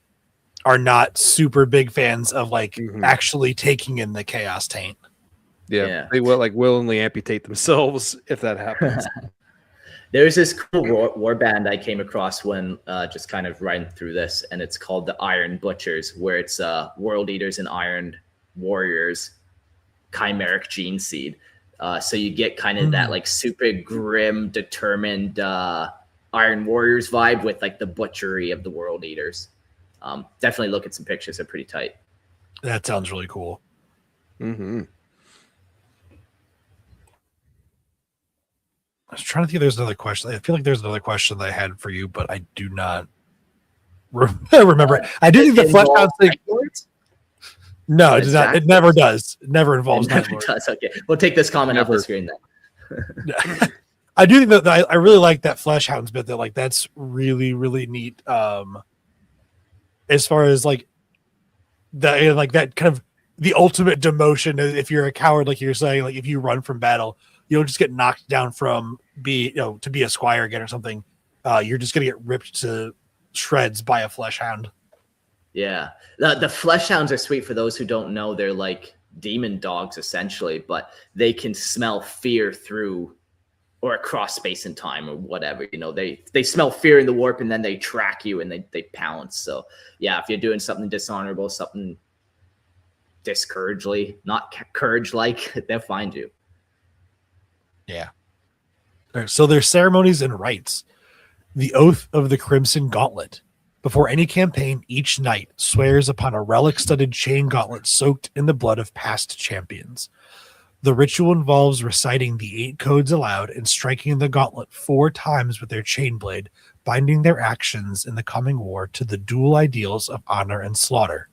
are not super big fans of like actually taking in the chaos taint. Yeah, they will like willingly amputate themselves if that happens. There's this cool war band I came across when just kind of riding through this, and it's called the Iron Butchers, where it's World Eaters and Iron Warriors chimeric gene seed. So you get kind of that like super grim, determined Iron Warriors vibe with like the butchery of the World Eaters. Definitely look at some pictures. They're pretty tight. That sounds really cool. Mm-hmm. I was trying to think if there's another question. I feel like there's another question that I had for you, but I do not remember it. I do think the Fleshhound thing. No, it does not. It never does. It never involves. It never does. Okay, we'll take this comment off the screen then. I do think that I really like that Fleshhounds bit. That like that's really really neat. As far as like that kind of the ultimate demotion. If you're a coward, like you're saying, like if you run from battle, You don't just get knocked down from to be a squire again or something. You're just gonna get ripped to shreds by a flesh hound. Yeah, the flesh hounds are sweet. For those who don't know, they're like demon dogs essentially, but they can smell fear through or across space and time or whatever. They smell fear in the warp, and then they track you and they pounce. So yeah, if you're doing something dishonorable, something discouragely, not courage-like, they'll find you. Yeah. So there's ceremonies and rites. The Oath of the Crimson Gauntlet. Before any campaign, each knight swears upon a relic-studded chain gauntlet soaked in the blood of past champions. The ritual involves reciting the 8 codes aloud and striking the gauntlet 4 times with their chain blade, binding their actions in the coming war to the dual ideals of honor and slaughter.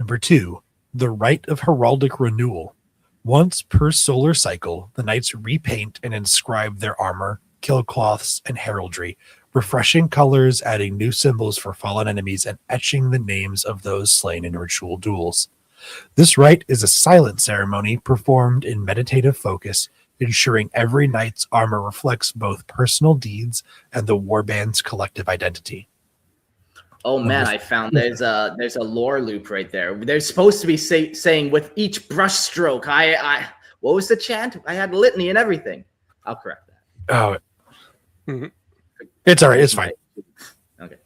Number 2, the Rite of Heraldic Renewal. Once per solar cycle, the knights repaint and inscribe their armor, killcloths, and heraldry, refreshing colors, adding new symbols for fallen enemies, and etching the names of those slain in ritual duels. This rite is a silent ceremony performed in meditative focus, ensuring every knight's armor reflects both personal deeds and the warband's collective identity. Oh man, I found there's a lore loop right there. They're supposed to be saying with each brush stroke. I what was the chant? I had litany and everything. I'll correct that. Oh, it's all right. It's fine. Okay.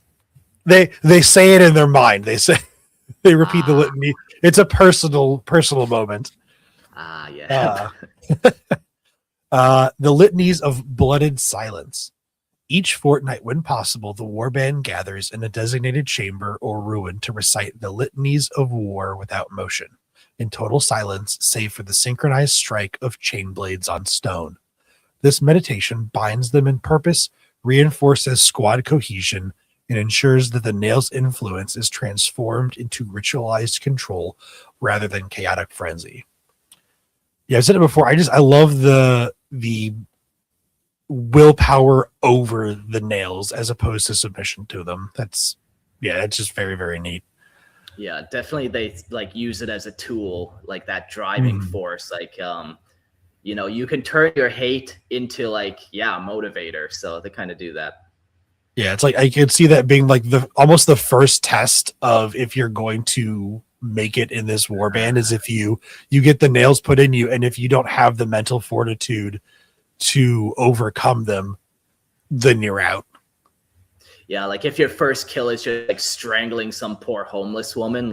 They say it in their mind. They repeat the litany. It's a personal moment. Yeah. The litanies of blooded silence. Each fortnight, when possible, the warband gathers in a designated chamber or ruin to recite the litanies of war without motion, in total silence, save for the synchronized strike of chain blades on stone. This meditation binds them in purpose, reinforces squad cohesion, and ensures that the nail's influence is transformed into ritualized control rather than chaotic frenzy. Yeah, I've said it before. I love the willpower over the nails as opposed to submission to them. It's just very, very neat. Yeah, definitely. They use it as a tool, like that driving force. You can turn your hate into a motivator. So they kind of do that. Yeah, it's like I could see that being like almost the first test of if you're going to make it in this warband is if you get the nails put in you, and if you don't have the mental fortitude to overcome them, then you're out. Yeah, if your first kill is just strangling some poor homeless woman,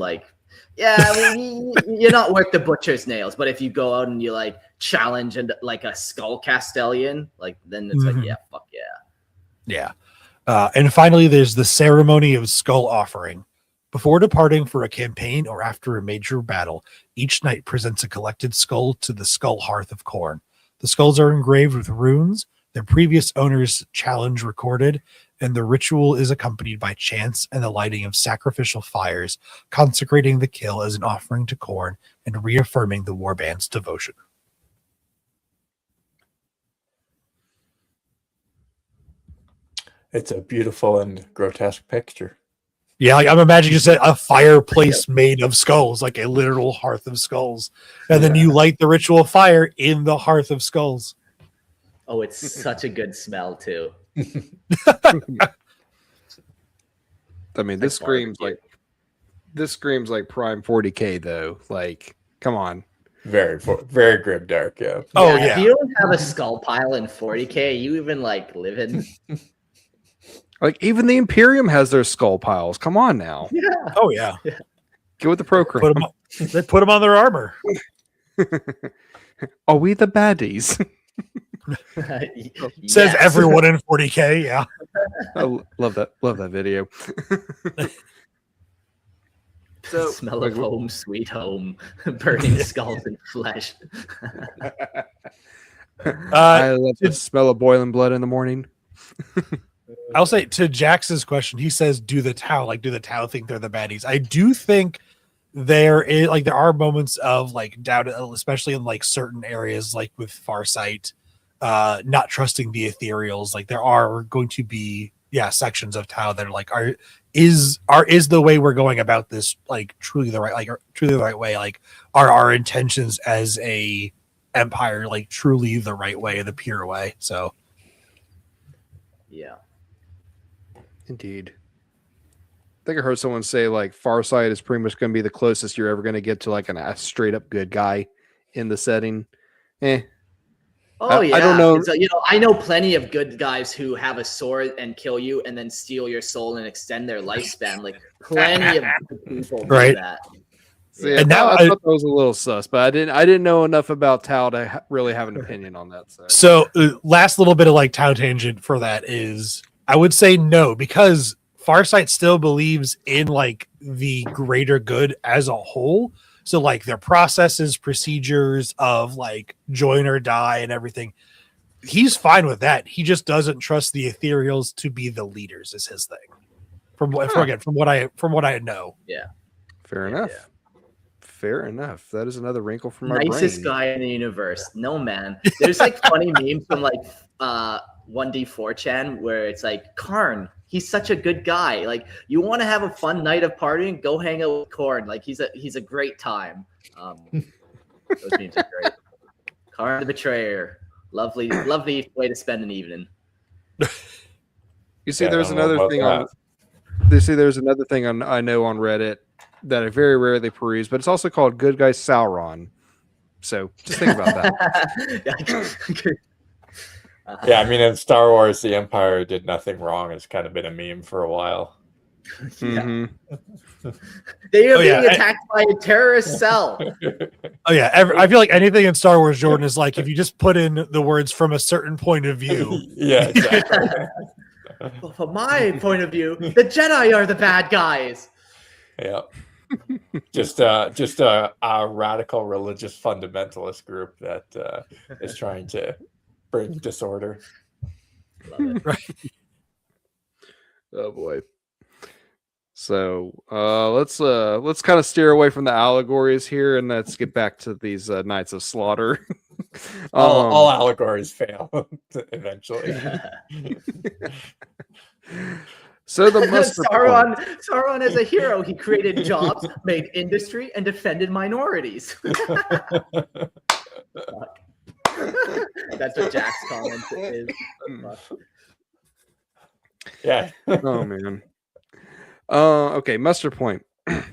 you're not worth the butcher's nails. But if you go out and you challenge and a skull castellan, then it's fuck yeah. Yeah. And finally, there's the ceremony of skull offering. Before departing for a campaign or after a major battle, each knight presents a collected skull to the skull hearth of Khorne. The skulls are engraved with runes, their previous owner's challenge recorded, and the ritual is accompanied by chants and the lighting of sacrificial fires, consecrating the kill as an offering to Khorne and reaffirming the warband's devotion. It's a beautiful and grotesque picture. Yeah, I'm imagining just a fireplace made of skulls, like a literal hearth of skulls. And then you light the ritual fire in the hearth of skulls. Oh, it's such a good smell too. I mean, this screams like prime 40K though. Come on. Very grim dark, yeah. Oh yeah. If you don't have a skull pile in 40K, you even living. Even the Imperium has their skull piles. Come on now. Yeah. Oh yeah. Get with the program. They put them on their armor. Are we the baddies? Says everyone in 40K. Yeah. I love that. Love that video. So smell of home, sweet home, burning skulls and flesh. I love the smell of boiling blood in the morning. I'll say to Jax's question, he says, do the Tau think they're the baddies? I do think there are moments of doubt, especially in certain areas, with Farsight, not trusting the ethereals. There are going to be sections of Tau that are is the way we're going about this truly the right way? Are our intentions as a Empire like truly the right way, the pure way. So Yeah. Indeed. I think I heard someone say like Farsight is pretty much going to be the closest you're ever going to get to like a straight up good guy in the setting. Oh yeah. I don't know. So, I know plenty of good guys who have a sword and kill you and then steal your soul and extend their lifespan. Like plenty of people do Right. that. So, yeah, And now I thought that was a little sus, but I didn't know enough about Tau to really have an opinion on that. So last little bit of like Tau tangent for that is I would say no, because Farsight still believes in like the greater good as a whole. So like their processes, procedures of like join or die and everything, he's fine with that. He just doesn't trust the ethereals to be the leaders is his thing. From what I know. Yeah. Fair enough. Yeah. Fair enough. That is another wrinkle from my Nicest brain. guy in the universe. No, man. There's like funny memes from like 1D4chan where it's like, Khorne, he's such a good guy. Like, you want to have a fun night of partying, go hang out with Khorne. Like, he's a great time. Those memes are great. Khorne the Betrayer. Lovely way to spend an evening. You see, there's another thing on. There's another thing I know on Reddit that I very rarely peruse, but it's also called Good Guy Sauron. So just think about that. Yeah, I mean, in Star Wars, the Empire did nothing wrong. It's kind of been a meme for a while. Yeah. They are being attacked by a terrorist cell. Oh yeah, I feel like anything in Star Wars, Jordan, is like if you just put in the words from a certain point of view. Yeah, exactly. Well, from my point of view, the Jedi are the bad guys. Yeah. Just a radical religious fundamentalist group that is trying to bring disorder. Love it. Right. Oh boy. So let's kind of steer away from the allegories here, and let's get back to these Knights of Slaughter. All allegories fail eventually. So the muster Sauron as a hero, he created jobs, made industry, and defended minorities. That's what Jack's comment is. Yeah. Oh man. Okay, muster point.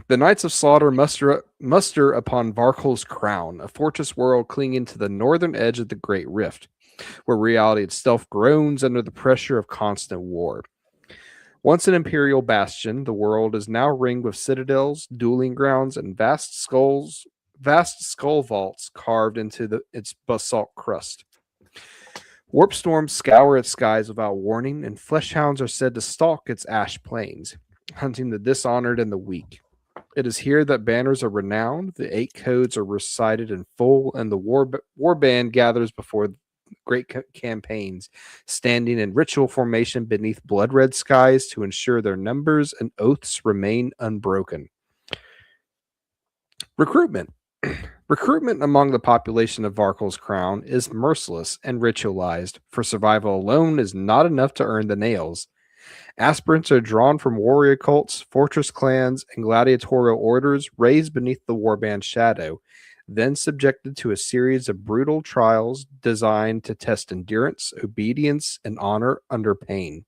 The Knights of Slaughter muster upon Varkul's crown, a fortress world clinging to the northern edge of the Great Rift, where reality itself groans under the pressure of constant war. Once an imperial bastion, the world is now ringed with citadels, dueling grounds, and vast skull vaults carved into its basalt crust. Warp storms scour its skies without warning, and fleshhounds are said to stalk its ash plains, hunting the dishonored and the weak. It is here that banners are renowned, the 8 codes are recited in full, and the warband gathers before great campaigns, standing in ritual formation beneath blood-red skies to ensure their numbers and oaths remain unbroken. Recruitment. Recruitment among the population of Varkul's crown is merciless and ritualized, for survival alone is not enough to earn the nails. Aspirants are drawn from warrior cults, fortress clans, and gladiatorial orders raised beneath the warband shadow, then subjected to a series of brutal trials designed to test endurance, obedience, and honor under pain.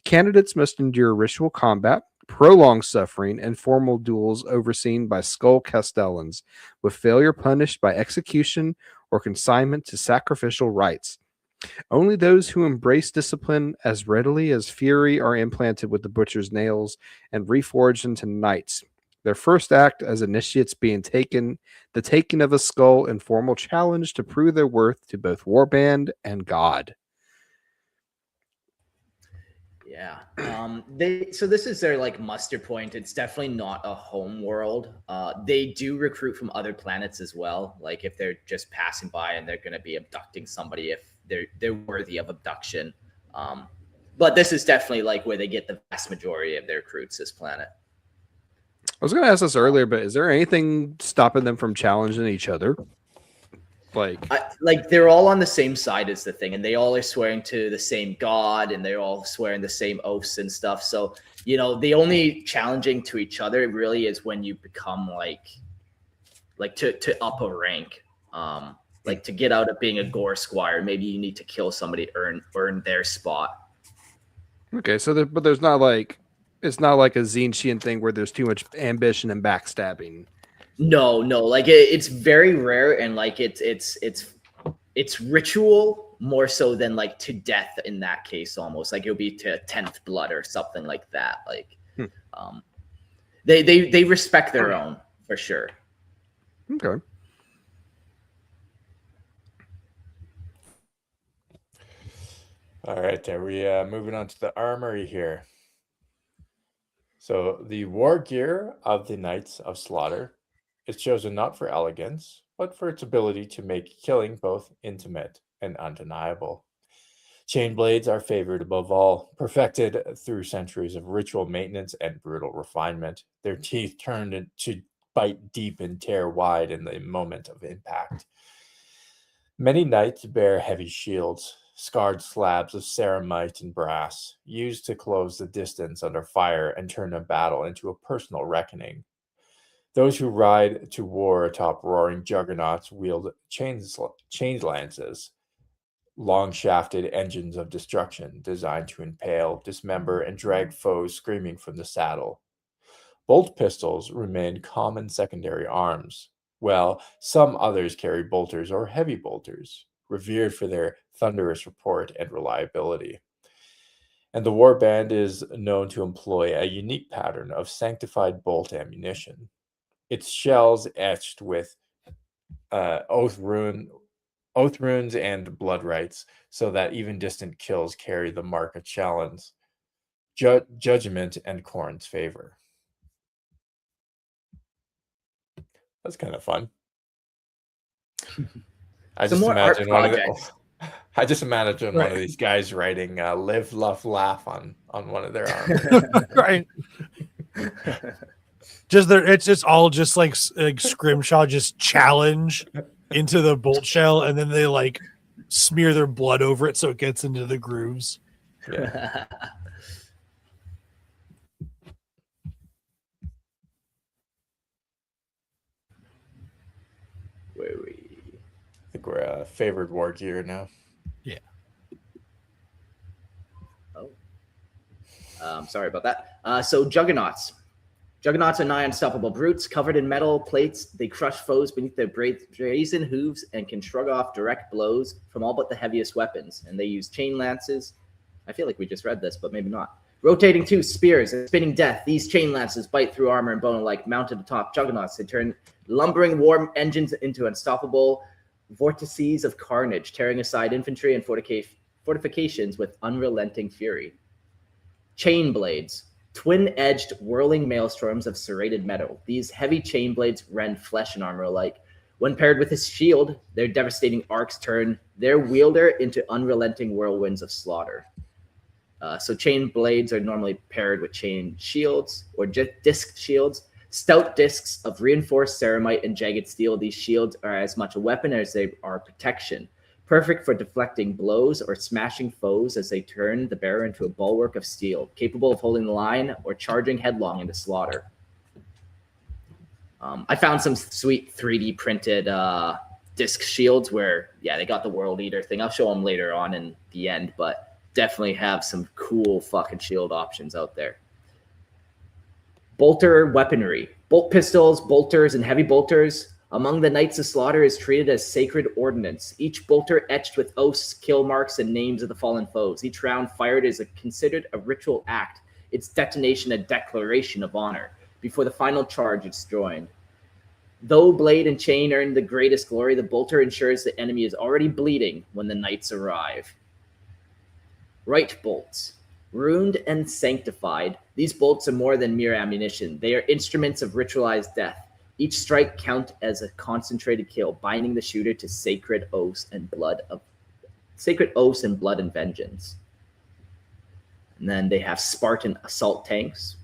Candidates must endure ritual combat, prolonged suffering, and formal duels overseen by skull castellans, with failure punished by execution or consignment to sacrificial rites. Only those who embrace discipline as readily as fury are implanted with the butcher's nails and reforged into knights. Their first act as initiates being the taking of a skull in formal challenge to prove their worth to both warband and God. Yeah. So this is their like muster point. It's definitely not a home world. They do recruit from other planets as well. Like if they're just passing by and they're going to be abducting somebody, if they're worthy of abduction. But this is definitely like where they get the vast majority of their recruits, this planet. I was going to ask this earlier, but is there anything stopping them from challenging each other? Like they're all on the same side is the thing, and they all are swearing to the same god, and they're all swearing the same oaths and stuff. So, the only challenging to each other really is when you become like to up a rank. Like to get out of being a gore squire, maybe you need to kill somebody to earn their spot. Okay, so but there's not like it's not like a Zinchian thing where there's too much ambition and backstabbing. No, like it's very rare, and like it's ritual more so than like to death in that case. Almost like it'll be to 10th blood or something like that. Like, they respect their own for sure. Okay. All right, are we moving on to the armory here? So the war gear of the Knights of Slaughter is chosen not for elegance, but for its ability to make killing both intimate and undeniable. Chain blades are favored above all, perfected through centuries of ritual maintenance and brutal refinement. Their teeth turned to bite deep and tear wide in the moment of impact. Many knights bear heavy shields, scarred slabs of ceramite and brass, used to close the distance under fire and turn a battle into a personal reckoning. Those who ride to war atop roaring juggernauts wield chain lances, long-shafted engines of destruction designed to impale, dismember, and drag foes screaming from the saddle. Bolt pistols remain common secondary arms, while some others carry bolters or heavy bolters, revered for their thunderous report and reliability. And the warband is known to employ a unique pattern of sanctified bolt ammunition. Its shells etched with oath runes and blood rites, so that even distant kills carry the mark of challenge, judgment, and Khorne's favor. That's kind of fun. I just imagine one of these guys writing "Live, Love, Laugh" on one of their arms. Right. It's just all just like scrimshaw, just challenge into the bolt shell, and then they like smear their blood over it so it gets into the grooves. Yeah. Where we? I think we're favored war gear now. Yeah. Sorry about that. So Juggernauts. Juggernauts are nigh unstoppable brutes, covered in metal plates. They crush foes beneath their brazen hooves and can shrug off direct blows from all but the heaviest weapons. And they use chain lances. I feel like we just read this, but maybe not. Rotating two spears and spinning death. These chain lances bite through armor and bone like mounted atop juggernauts. They turn lumbering war engines into unstoppable vortices of carnage, tearing aside infantry and fortifications with unrelenting fury. Chain blades. Twin-edged whirling maelstorms of serrated metal. These heavy chain blades rend flesh and armor alike. When paired with his shield, their devastating arcs turn their wielder into unrelenting whirlwinds of slaughter. So chain blades are normally paired with chain shields or disc shields. Stout discs of reinforced ceramite and jagged steel. These shields are as much a weapon as they are protection. Perfect for deflecting blows or smashing foes as they turn the bearer into a bulwark of steel, capable of holding the line or charging headlong into slaughter. I found some sweet 3D printed disc shields where, yeah, they got the World Eater thing. I'll show them later on in the end, but definitely have some cool fucking shield options out there. Bolter weaponry. Bolt pistols, bolters, and heavy bolters. Among the Knights of Slaughter is treated as sacred ordnance, each bolter etched with oaths, kill marks, and names of the fallen foes. Each round fired is considered a ritual act, its detonation a declaration of honor. Before the final charge is joined. Though blade and chain earn the greatest glory, the bolter ensures the enemy is already bleeding when the knights arrive. Right bolts. Runed and sanctified, these bolts are more than mere ammunition. They are instruments of ritualized death. Each strike count as a concentrated kill, binding the shooter to sacred oaths and blood and vengeance. And then they have Spartan assault tanks,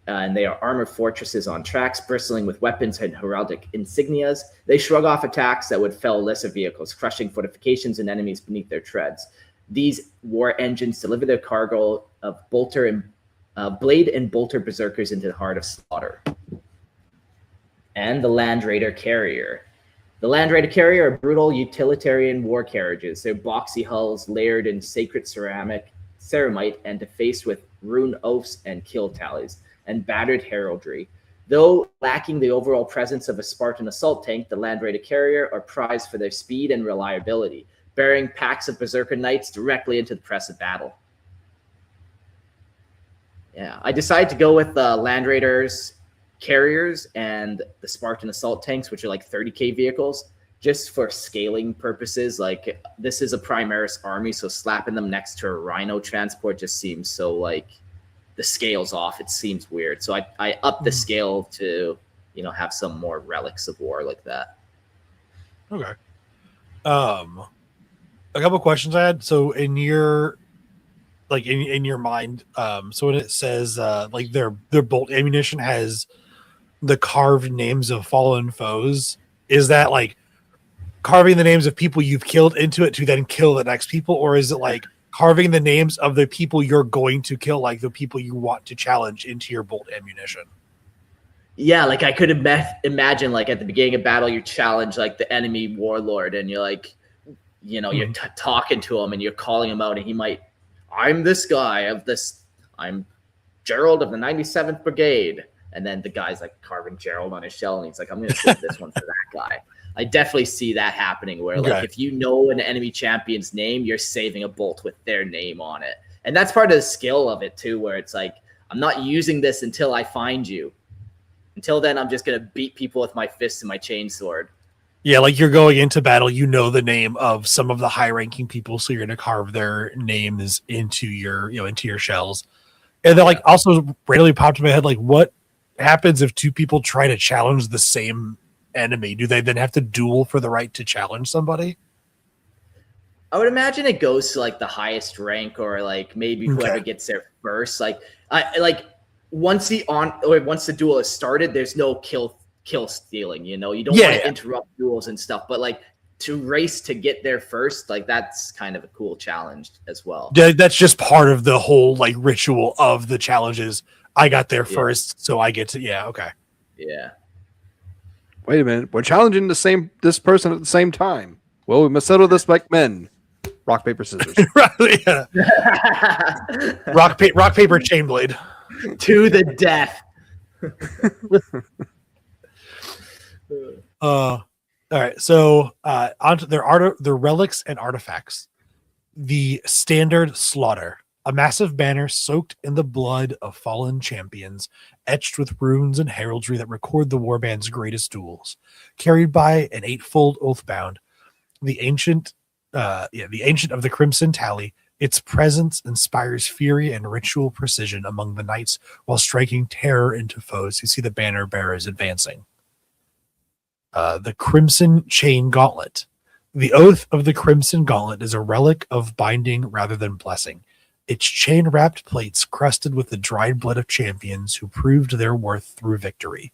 and they are armored fortresses on tracks, bristling with weapons and heraldic insignias. They shrug off attacks that would fell lesser vehicles, crushing fortifications and enemies beneath their treads. These war engines deliver their cargo of blade and bolter berserkers into the heart of slaughter. And the Land Raider carrier. The Land Raider Carrier are brutal utilitarian war carriages. They're boxy hulls layered in sacred ceramite and defaced with rune oaths and kill tallies, and battered heraldry. Though lacking the overall presence of a Spartan assault tank, the Land Raider Carrier are prized for their speed and reliability, bearing packs of berserker knights directly into the press of battle. Yeah, I decided to go with the Land Raiders Carriers and the Spartan assault tanks, which are like 30k vehicles, just for scaling purposes. Like, this is a Primaris army, so slapping them next to a Rhino transport just seems so, like, the scale's off. It seems weird. So I upped the scale to, you know, have some more relics of war like that. Okay. A couple questions I had. So in your, like, in your mind, so when it says like their bolt ammunition has the carved names of fallen foes, is that like carving the names of people you've killed into it to then kill the next people, or is it like carving the names of the people you're going to kill, like the people you want to challenge, into your bolt ammunition? Yeah, like I could imagine, like, at the beginning of battle, you challenge like the enemy warlord, and you're like, you know, you're talking to him and you're calling him out, and he might, I'm this guy of this, I'm Gerald of the 97th Brigade. And then the guy's like carving Gerald on his shell, and he's like, I'm going to save this one for that guy. I definitely see that happening where, like, if you know an enemy champion's name, you're saving a bolt with their name on it. And that's part of the skill of it too, where it's like, I'm not using this until I find you. Until then, I'm just going to beat people with my fists and my chainsword. Yeah, like you're going into battle, you know the name of some of the high-ranking people, so you're going to carve their names into your, you know, into your shells. And then, like, also randomly popped in my head, like, what happens if two people try to challenge the same enemy? Do they then have to duel for the right to challenge somebody? I would imagine it goes to like the highest rank, or like maybe whoever gets there first. Like, once the duel is started, there's no kill stealing. You know, you don't want to interrupt duels and stuff, but like to race to get there first, like that's kind of a cool challenge as well. That's just part of the whole like ritual of the challenges. I got there first, so I get to. Yeah, okay. Yeah. Wait a minute. We're challenging this person at the same time. Well, we must settle this like men. Rock, paper, scissors. Yeah. Rock, paper, chain blade. To the death. All right. So onto their relics and artifacts. The standard slaughter. A massive banner soaked in the blood of fallen champions, etched with runes and heraldry that record the warband's greatest duels. Carried by an 8-fold oathbound, the ancient of the Crimson Tally, its presence inspires fury and ritual precision among the knights while striking terror into foes who see the banner bearers advancing. The Crimson Chain Gauntlet. The oath of the Crimson Gauntlet is a relic of binding rather than blessing. Its chain-wrapped plates crusted with the dried blood of champions who proved their worth through victory.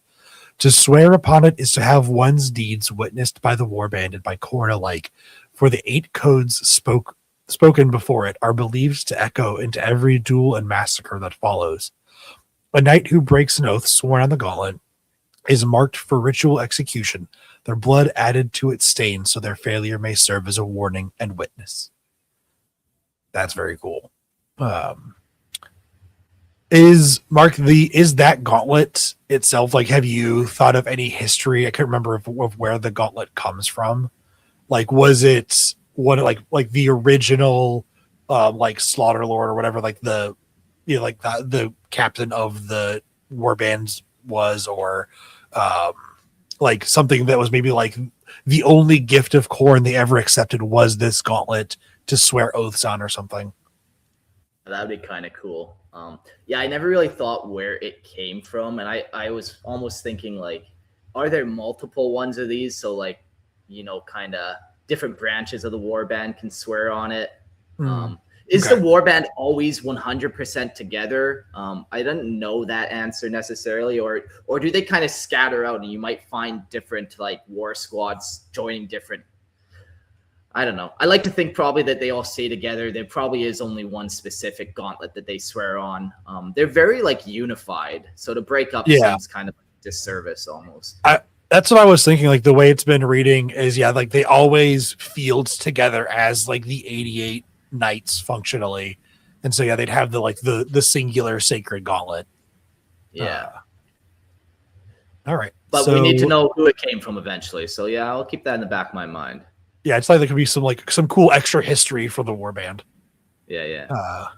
To swear upon it is to have one's deeds witnessed by the warband and by Khorne alike, for the 8 codes spoken before it are believed to echo into every duel and massacre that follows. A knight who breaks an oath sworn on the gauntlet is marked for ritual execution, their blood added to its stain so their failure may serve as a warning and witness. That's very cool. Is that gauntlet itself, like, have you thought of any history? I can't remember of where the gauntlet comes from. Like, was it one like the original like Slaughter Lord or whatever, like the the captain of the warbands was, or like something that was maybe like the only gift of Khorne they ever accepted was this gauntlet to swear oaths on or something? That would be kind of cool. Yeah, I never really thought where it came from, and I was almost thinking, like, are there multiple ones of these? So, like, you know, kind of different branches of the warband can swear on it. Is the warband always 100% together? I didn't know that answer necessarily, or do they kind of scatter out and you might find different like war squads joining different? I don't know. I like to think probably that they all stay together. There probably is only one specific gauntlet that they swear on. They're very like unified, so to break up seems kind of like disservice almost. That's what I was thinking. Like the way it's been reading is, yeah, like they always fields together as like the 88 knights functionally, and so yeah, they'd have the singular sacred gauntlet. Yeah. All right, But so we need to know who it came from eventually. So yeah, I'll keep that in the back of my mind. yeah, it's like there could be some cool extra history for the warband. Yeah. All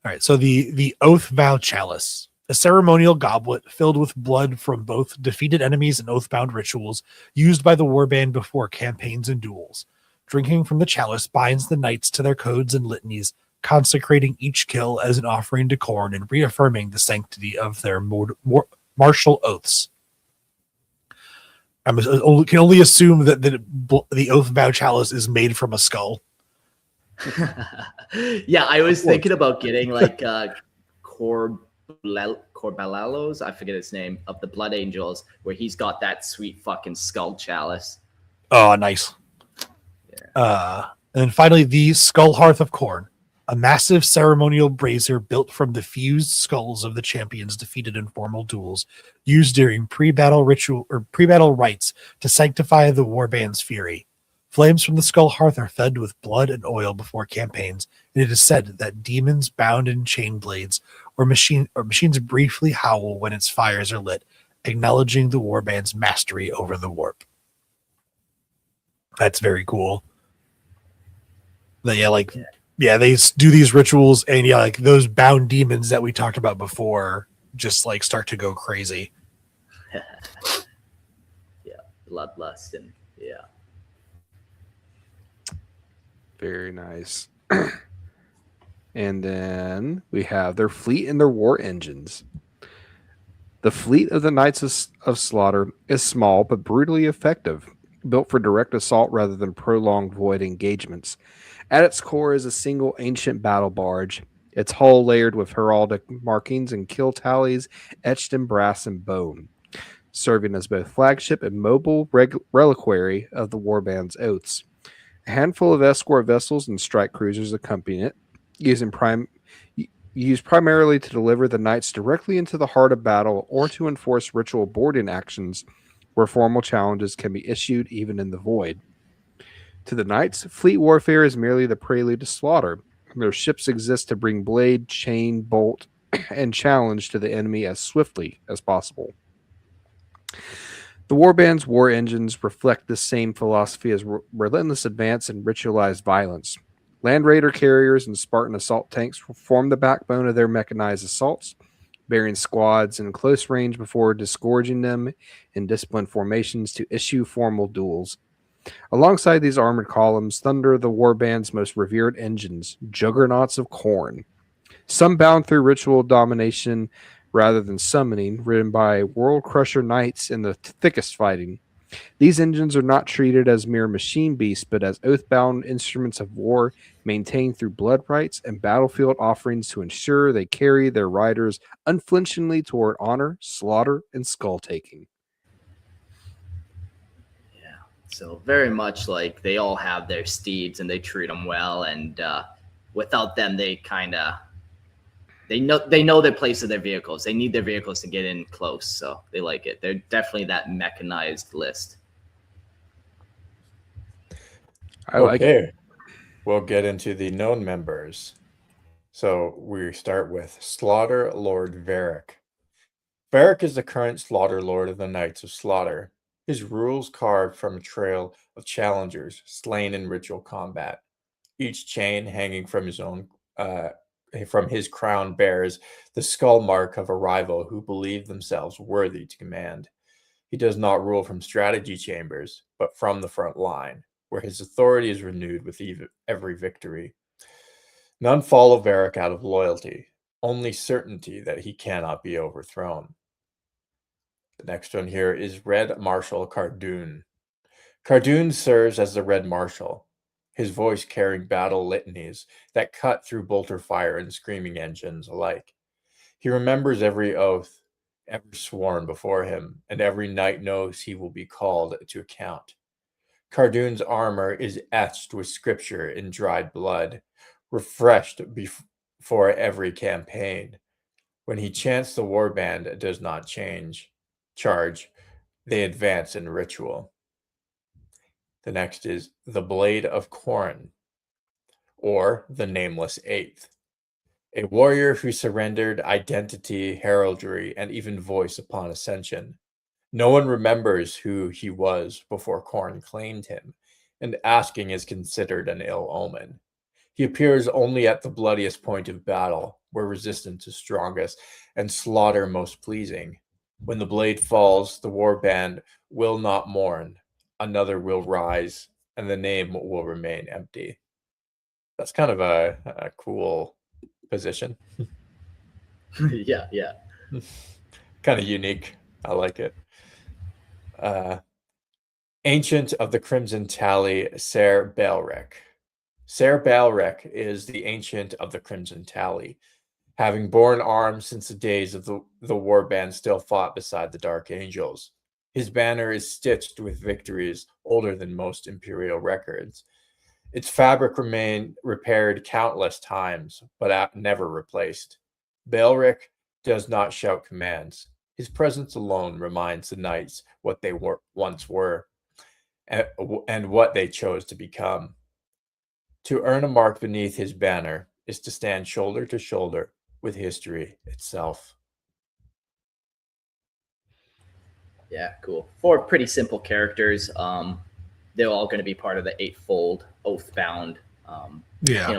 right, so the Oath Vow Chalice, a ceremonial goblet filled with blood from both defeated enemies and oath-bound rituals used by the warband before campaigns and duels. Drinking from the chalice binds the knights to their codes and litanies, consecrating each kill as an offering to Khorne and reaffirming the sanctity of their martial oaths. I can only assume that the Oath Vow Chalice is made from a skull. Yeah, I was thinking about getting like Corbelalo's, I forget his name, of the Blood Angels, where he's got that sweet fucking skull chalice. Oh, nice. Yeah. And then finally, the Skull Hearth of Khorne, a massive ceremonial brazier built from the fused skulls of the champions defeated in formal duels, used during pre-battle ritual or pre-battle rites to sanctify the warband's fury. Flames from the Skull Hearth are fed with blood and oil before campaigns, and it is said that demons bound in chain blades or machines briefly howl when its fires are lit, acknowledging the warband's mastery over the warp. That's very cool. But yeah, they do these rituals, and yeah, like those bound demons that we talked about before just like start to go crazy. Yeah, bloodlust and yeah. Very nice. And then we have their fleet and their war engines. The fleet of the Knights of Slaughter is small but brutally effective, built for direct assault rather than prolonged void engagements. At its core is a single ancient battle barge, its hull layered with heraldic markings and kill tallies etched in brass and bone, serving as both flagship and mobile reliquary of the warband's oaths. A handful of escort vessels and strike cruisers accompany it, used primarily to deliver the knights directly into the heart of battle or to enforce ritual boarding actions where formal challenges can be issued even in the void. To the knights, fleet warfare is merely the prelude to slaughter. Their ships exist to bring blade, chain, bolt, and challenge to the enemy as swiftly as possible. The warband's war engines reflect this same philosophy as relentless advance and ritualized violence. Land Raider carriers and Spartan assault tanks form the backbone of their mechanized assaults, bearing squads in close range before disgorging them in disciplined formations to issue formal duels. Alongside these armored columns thunder the warband's most revered engines, Juggernauts of Khorne. Some bound through ritual domination rather than summoning, ridden by World Crusher Knights in the thickest fighting. These engines are not treated as mere machine beasts, but as oath-bound instruments of war, maintained through blood rites and battlefield offerings to ensure they carry their riders unflinchingly toward honor, slaughter, and skull-taking. Yeah. So very much like they all have their steeds and they treat them well, and without them, they kind of they know their place of their vehicles. They need their vehicles to get in close, so they like it. They're definitely that mechanized list. Okay, we'll get into the known members. So we start with Slaughter Lord Valrik. Valrik is the current Slaughter Lord of the Knights of Slaughter. His rules carved from a trail of challengers slain in ritual combat. Each chain hanging from his crown bears the skull mark of a rival who believed themselves worthy to command. He does not rule from strategy chambers, but from the front line, where his authority is renewed with every victory. None follow Valrik out of loyalty, only certainty that he cannot be overthrown. The next one here is Red Marshal Cardoon. Cardoon serves as the Red Marshal, his voice carrying battle litanies that cut through bolter fire and screaming engines alike. He remembers every oath ever sworn before him, and every knight knows he will be called to account. Cardoon's armor is etched with scripture in dried blood, refreshed before every campaign. When he chants, the warband does not charge. they advance in ritual. The next is the Blade of Khorne, or the Nameless Eighth, a warrior who surrendered identity, heraldry, and even voice upon ascension. No one remembers who he was before Khorne claimed him, and asking is considered an ill omen. He appears only at the bloodiest point of battle, where resistance is strongest and slaughter most pleasing. When the blade falls, the warband will not mourn, another will rise, and the name will remain empty. That's kind of a cool position. Yeah. Kind of unique. I like it. Ancient of the Crimson Tally, Ser Balrek. Ser Balrek is the Ancient of the Crimson Tally, having borne arms since the days of the warband still fought beside the Dark Angels. His banner is stitched with victories older than most imperial records. Its fabric remained repaired countless times, but never replaced. Balrek does not shout commands. His presence alone reminds the knights what they once were, and what they chose to become. To earn a mark beneath his banner is to stand shoulder to shoulder with history itself. Yeah, cool. 4 pretty simple characters. They're all going to be part of the Eightfold, Oathbound.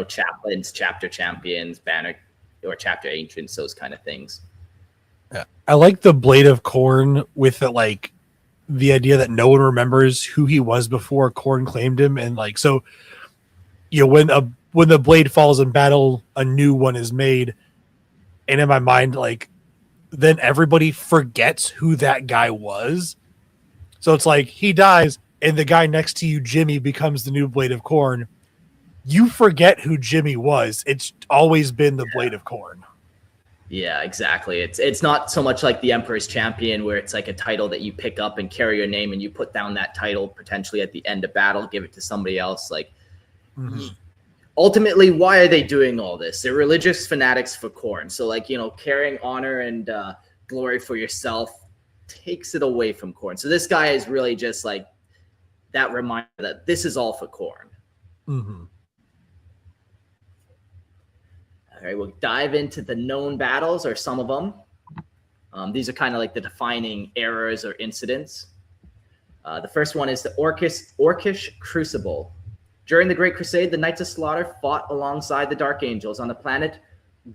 Chaplains, chapter champions, banner or chapter ancients, those kind of things. Yeah. I like the Blade of Khorne with it, like the idea that no one remembers who he was before Khorne claimed him, and like so, when the blade falls in battle, a new one is made, and in my mind, like then everybody forgets who that guy was. So it's like he dies, and the guy next to you, Jimmy, becomes the new Blade of Khorne. You forget who Jimmy was. It's always been the Blade of Khorne. Yeah, exactly. It's not so much like the Emperor's Champion, where it's like a title that you pick up and carry your name, and you put down that title potentially at the end of battle, give it to somebody else. Like, ultimately, why are they doing all this? They're religious fanatics for Khorne. So, like, carrying honor and glory for yourself takes it away from Khorne. So this guy is really just like that reminder that this is all for Khorne. Mm-hmm. All right, we'll dive into the known battles, or some of them. These are kind of like the defining eras or incidents. The first one is the Orcish Crucible. During the Great Crusade, the Knights of Slaughter fought alongside the Dark Angels on the planet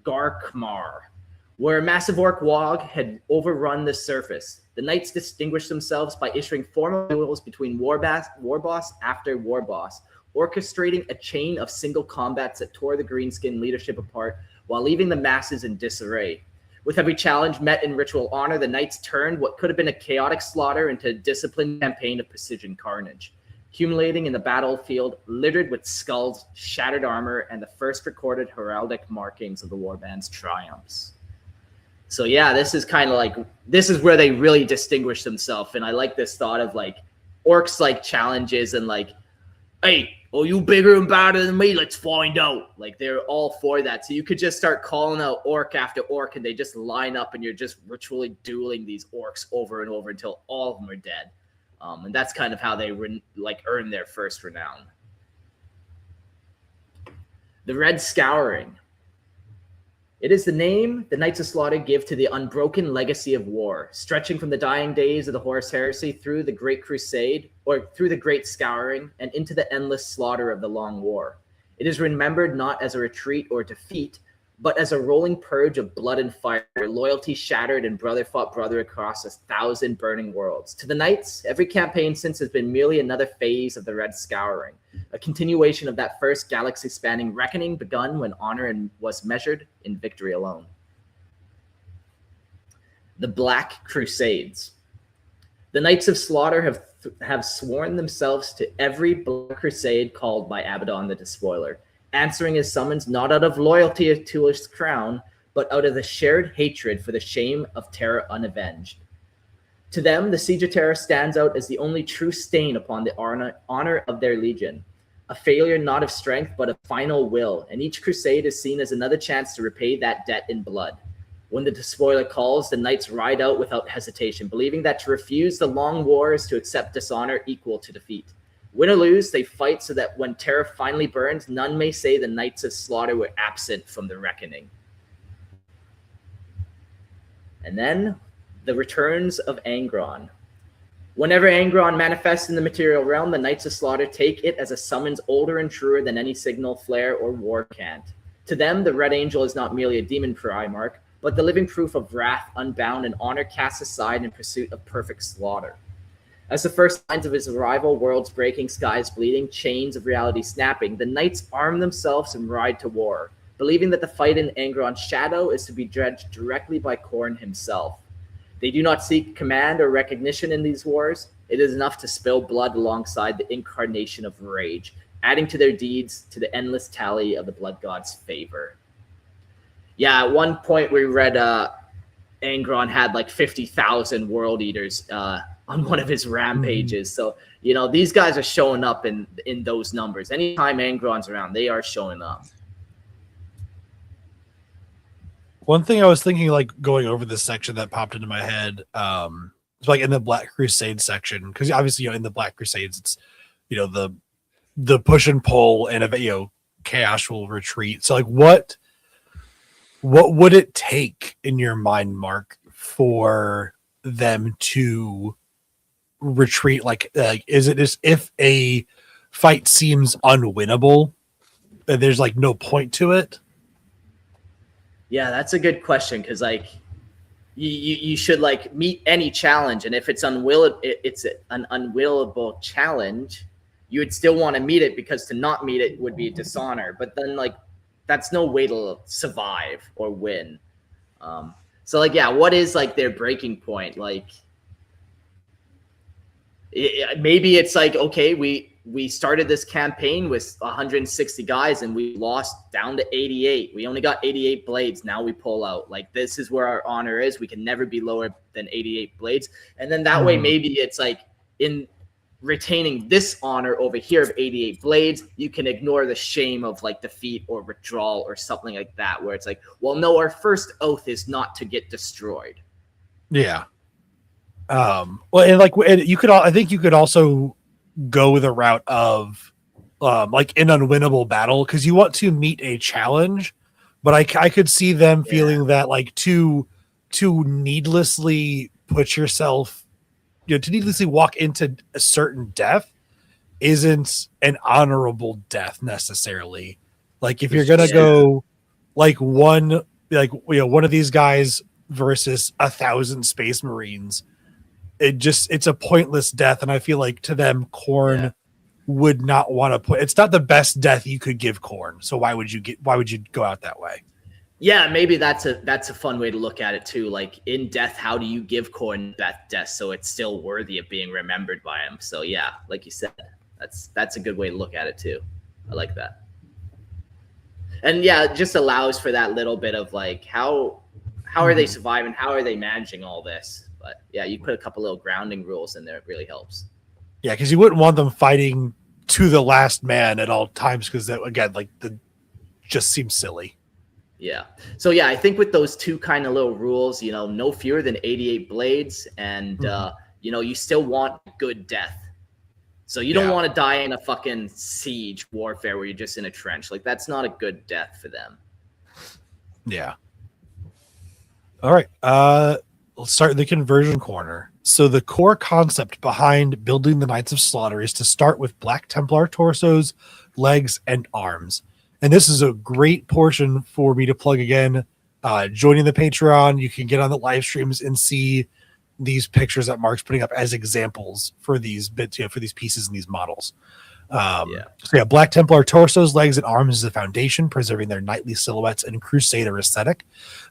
Garkmar, where a massive orc wog had overrun the surface. The Knights distinguished themselves by issuing formal duels between warboss after warboss, orchestrating a chain of single combats that tore the greenskin leadership apart while leaving the masses in disarray. With every challenge met in ritual honor, the Knights turned what could have been a chaotic slaughter into a disciplined campaign of precision carnage, accumulating in the battlefield littered with skulls, shattered armor, and the first recorded heraldic markings of the warband's triumphs. So yeah, this is kind of like, this is where they really distinguish themselves. And I like this thought of like orcs like challenges and like, hey, oh, you bigger and badder than me? Let's find out. Like, they're all for that. So you could just start calling out orc after orc, and they just line up, and you're just ritually dueling these orcs over and over until all of them are dead. And that's kind of how they earn their first renown. The Red Scouring. It is the name the Knights of Slaughter give to the unbroken legacy of war, stretching from the dying days of the Horus Heresy through the Great Crusade, or through the Great Scouring, and into the endless slaughter of the Long War. It is remembered not as a retreat or defeat, but as a rolling purge of blood and fire, where loyalty shattered and brother fought brother across 1,000 burning worlds. To the Knights, every campaign since has been merely another phase of the Red Scouring, a continuation of that first galaxy-spanning reckoning begun when honor was measured in victory alone. The Black Crusades. The Knights of Slaughter have sworn themselves to every Black Crusade called by Abaddon the Despoiler, answering his summons not out of loyalty to his crown, but out of the shared hatred for the shame of Terra unavenged. To them, the Siege of Terra stands out as the only true stain upon the honor of their legion, a failure not of strength, but of final will, and each crusade is seen as another chance to repay that debt in blood. When the despoiler calls, the knights ride out without hesitation, believing that to refuse the long war is to accept dishonor equal to defeat. Win or lose, they fight so that when terror finally burns, none may say the Knights of Slaughter were absent from the reckoning. And then, the returns of Angron. Whenever Angron manifests in the material realm, the Knights of Slaughter take it as a summons older and truer than any signal, flare, or war cant. To them, the Red Angel is not merely a demon Primarch, but the living proof of wrath unbound and honor cast aside in pursuit of perfect slaughter. As the first signs of his arrival, worlds breaking, skies bleeding, chains of reality snapping, the knights arm themselves and ride to war, believing that the fight in Angron's shadow is to be judged directly by Khorne himself. They do not seek command or recognition in these wars. It is enough to spill blood alongside the incarnation of rage, adding to their deeds to the endless tally of the blood god's favor. Yeah, at one point we read Angron had like 50,000 world eaters on one of his rampages. So, you know, these guys are showing up in those numbers. Anytime Angron's around, they are showing up. One thing I was thinking, like going over this section that popped into my head, it's like in the Black Crusade section, because obviously, you know, in the Black Crusades, it's, you know, the push and pull and, you know, chaos will retreat. So like what would it take in your mind, Mark, for them to retreat? Like is it just if a fight seems unwinnable, there's like no point to it? Yeah, that's a good question, because like you should like meet any challenge, and if it's an unwillable challenge, you would still want to meet it, because to not meet it would be a dishonor. But then like that's no way to survive or win. So like, yeah, what is like their breaking point? Like maybe it's like, okay, we started this campaign with 160 guys and we lost down to 88. We only got 88 blades. Now we pull out. Like, this is where our honor is. We can never be lower than 88 blades. And then that way, maybe it's like in retaining this honor over here of 88 blades, you can ignore the shame of like defeat or withdrawal or something like that, where it's like, well, no, our first oath is not to get destroyed. Yeah. Well, and like, you could, I think you could also go the route of like an unwinnable battle, because you want to meet a challenge, but I could see them feeling that like to needlessly put yourself, you know, to needlessly walk into a certain death isn't an honorable death necessarily. Like if you're gonna go like one, like, you know, one of these guys versus 1,000 Space Marines, it's a pointless death. And I feel like to them, Khorne would not want to put, it's not the best death you could give Khorne. So why would you go out that way? Yeah, maybe that's a fun way to look at it too. Like in death, how do you give Khorne that death so it's still worthy of being remembered by him? So yeah, like you said, that's a good way to look at it too. I like that. And yeah, it just allows for that little bit of like, how are they surviving? How are they managing all this? But yeah, you put a couple little grounding rules in there. It really helps. Yeah, because you wouldn't want them fighting to the last man at all times, because that, again, like, just seems silly. Yeah. So yeah, I think with those two kind of little rules, you know, no fewer than 88 blades, and you know, you still want good death. So you don't want to die in a fucking siege warfare where you're just in a trench. Like, that's not a good death for them. Yeah. All right. Let's start in the conversion corner. So the core concept behind building the Knights of Slaughter is to start with Black Templar torsos, legs, and arms. And this is a great portion for me to plug again. Joining the Patreon, you can get on the live streams and see these pictures that Mark's putting up as examples for these bits, you know, for these pieces and these models. So Black Templar torsos, legs, and arms is the foundation, preserving their knightly silhouettes and crusader aesthetic.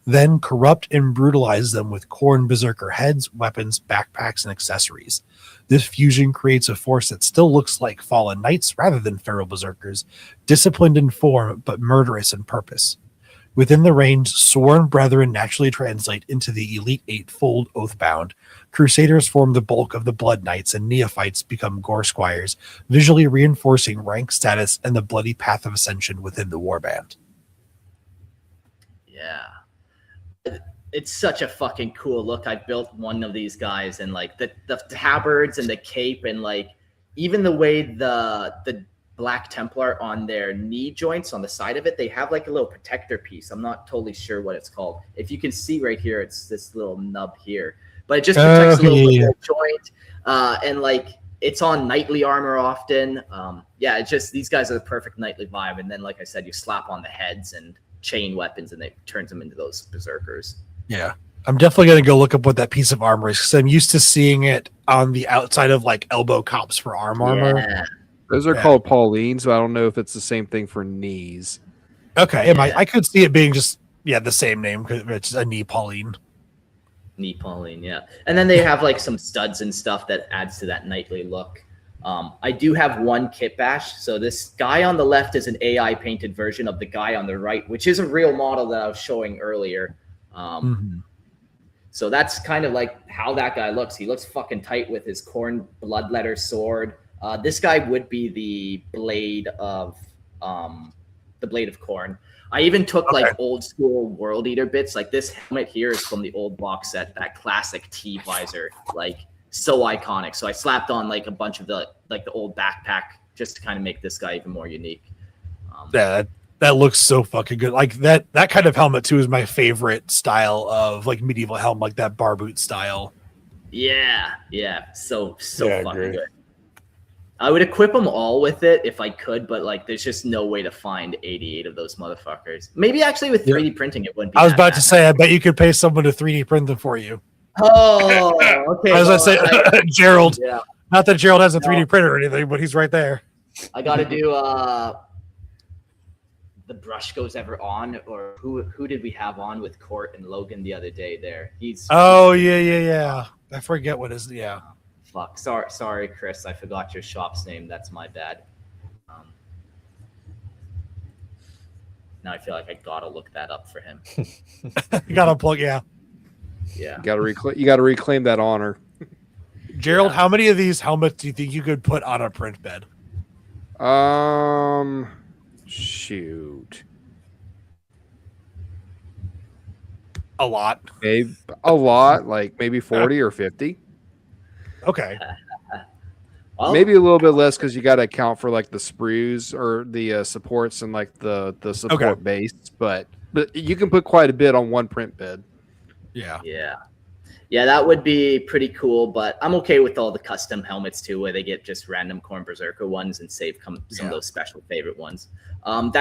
Then corrupt and brutalize them with Khorne berserker heads, weapons, backpacks, and accessories. This fusion creates a force that still looks like fallen knights rather than feral berserkers, disciplined in form but murderous in purpose. Within the range, sworn brethren naturally translate into the elite eightfold oathbound. Crusaders form the bulk of the blood knights, and neophytes become gore squires, visually reinforcing rank status and the bloody path of ascension within the warband. Yeah. it's such a fucking cool look. I built one of these guys, and like the tabards and the cape, and like even the way the Black Templar on their knee joints on the side of it, they have like a little protector piece. I'm not totally sure what it's called. If you can see right here, it's this little nub here, but it just protects a little joint, and like it's on knightly armor often. Yeah, it's just these guys are the perfect knightly vibe. And then, like I said, you slap on the heads and chain weapons, and it turns them into those berserkers. Yeah. I'm definitely going to go look up what that piece of armor is, because I'm used to seeing it on the outside of like elbow cops for armor. Yeah. Those are called Paulines, but I don't know if it's the same thing for knees. Okay. Yeah. I could see it being just, the same name, because it's a knee Pauline. Knee Pauline, yeah. And then they have like some studs and stuff that adds to that knightly look. I do have one kit bash. So this guy on the left is an AI painted version of the guy on the right, which is a real model that I was showing earlier. So that's kind of like how that guy looks. He looks fucking tight with his Khorne bloodletter sword. This guy would be the blade of Khorne. I even took like old school World Eater bits. Like this helmet here is from the old box set, that classic T visor, like so iconic. So I slapped on like a bunch of the old backpack just to kind of make this guy even more unique. That looks so fucking good. Like that kind of helmet too is my favorite style of like medieval helmet, like that bar boot style. Yeah. So fucking good. I would equip them all with it if I could, but like there's just no way to find 88 of those motherfuckers. Maybe actually with 3D printing it wouldn't be. I was about to say, I bet you could pay someone to 3D print them for you. Oh, okay. As I say, Gerald. Yeah. Not that Gerald has a 3D printer or anything, but he's right there. I got to do the brush goes ever on, or who did we have on with Court and Logan the other day? There, yeah. I forget what is. Yeah. Fuck. Sorry, Chris. I forgot your shop's name. That's my bad. Now I feel like I gotta look that up for him. You gotta plug, yeah. You gotta reclaim that honor. Gerald, how many of these helmets do you think you could put on a print bed? Shoot. A lot. Maybe a lot, like maybe 40 or 50. Okay. Well, maybe a little bit less because you got to account for like the sprues or the supports and like the support base, but you can put quite a bit on one print bed. Yeah, that would be pretty cool, but I'm okay with all the custom helmets too, where they get just random Khorne Berserker ones and save some of those special favorite ones. That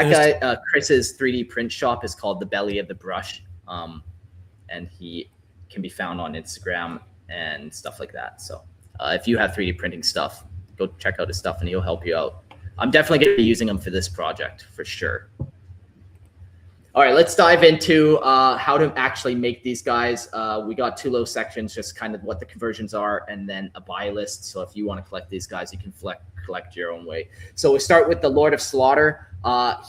guy, Chris's 3D print shop is called The Belly of the Brush, and he can be found on Instagram and stuff like that. So if you have 3D printing stuff, go check out his stuff and he'll help you out. I'm definitely going to be using them for this project for sure. All right, let's dive into how to actually make these guys. We got two low sections, just kind of what the conversions are, and then a buy list. So if you want to collect these guys, you can collect your own way. So we'll start with the Lord of Slaughter.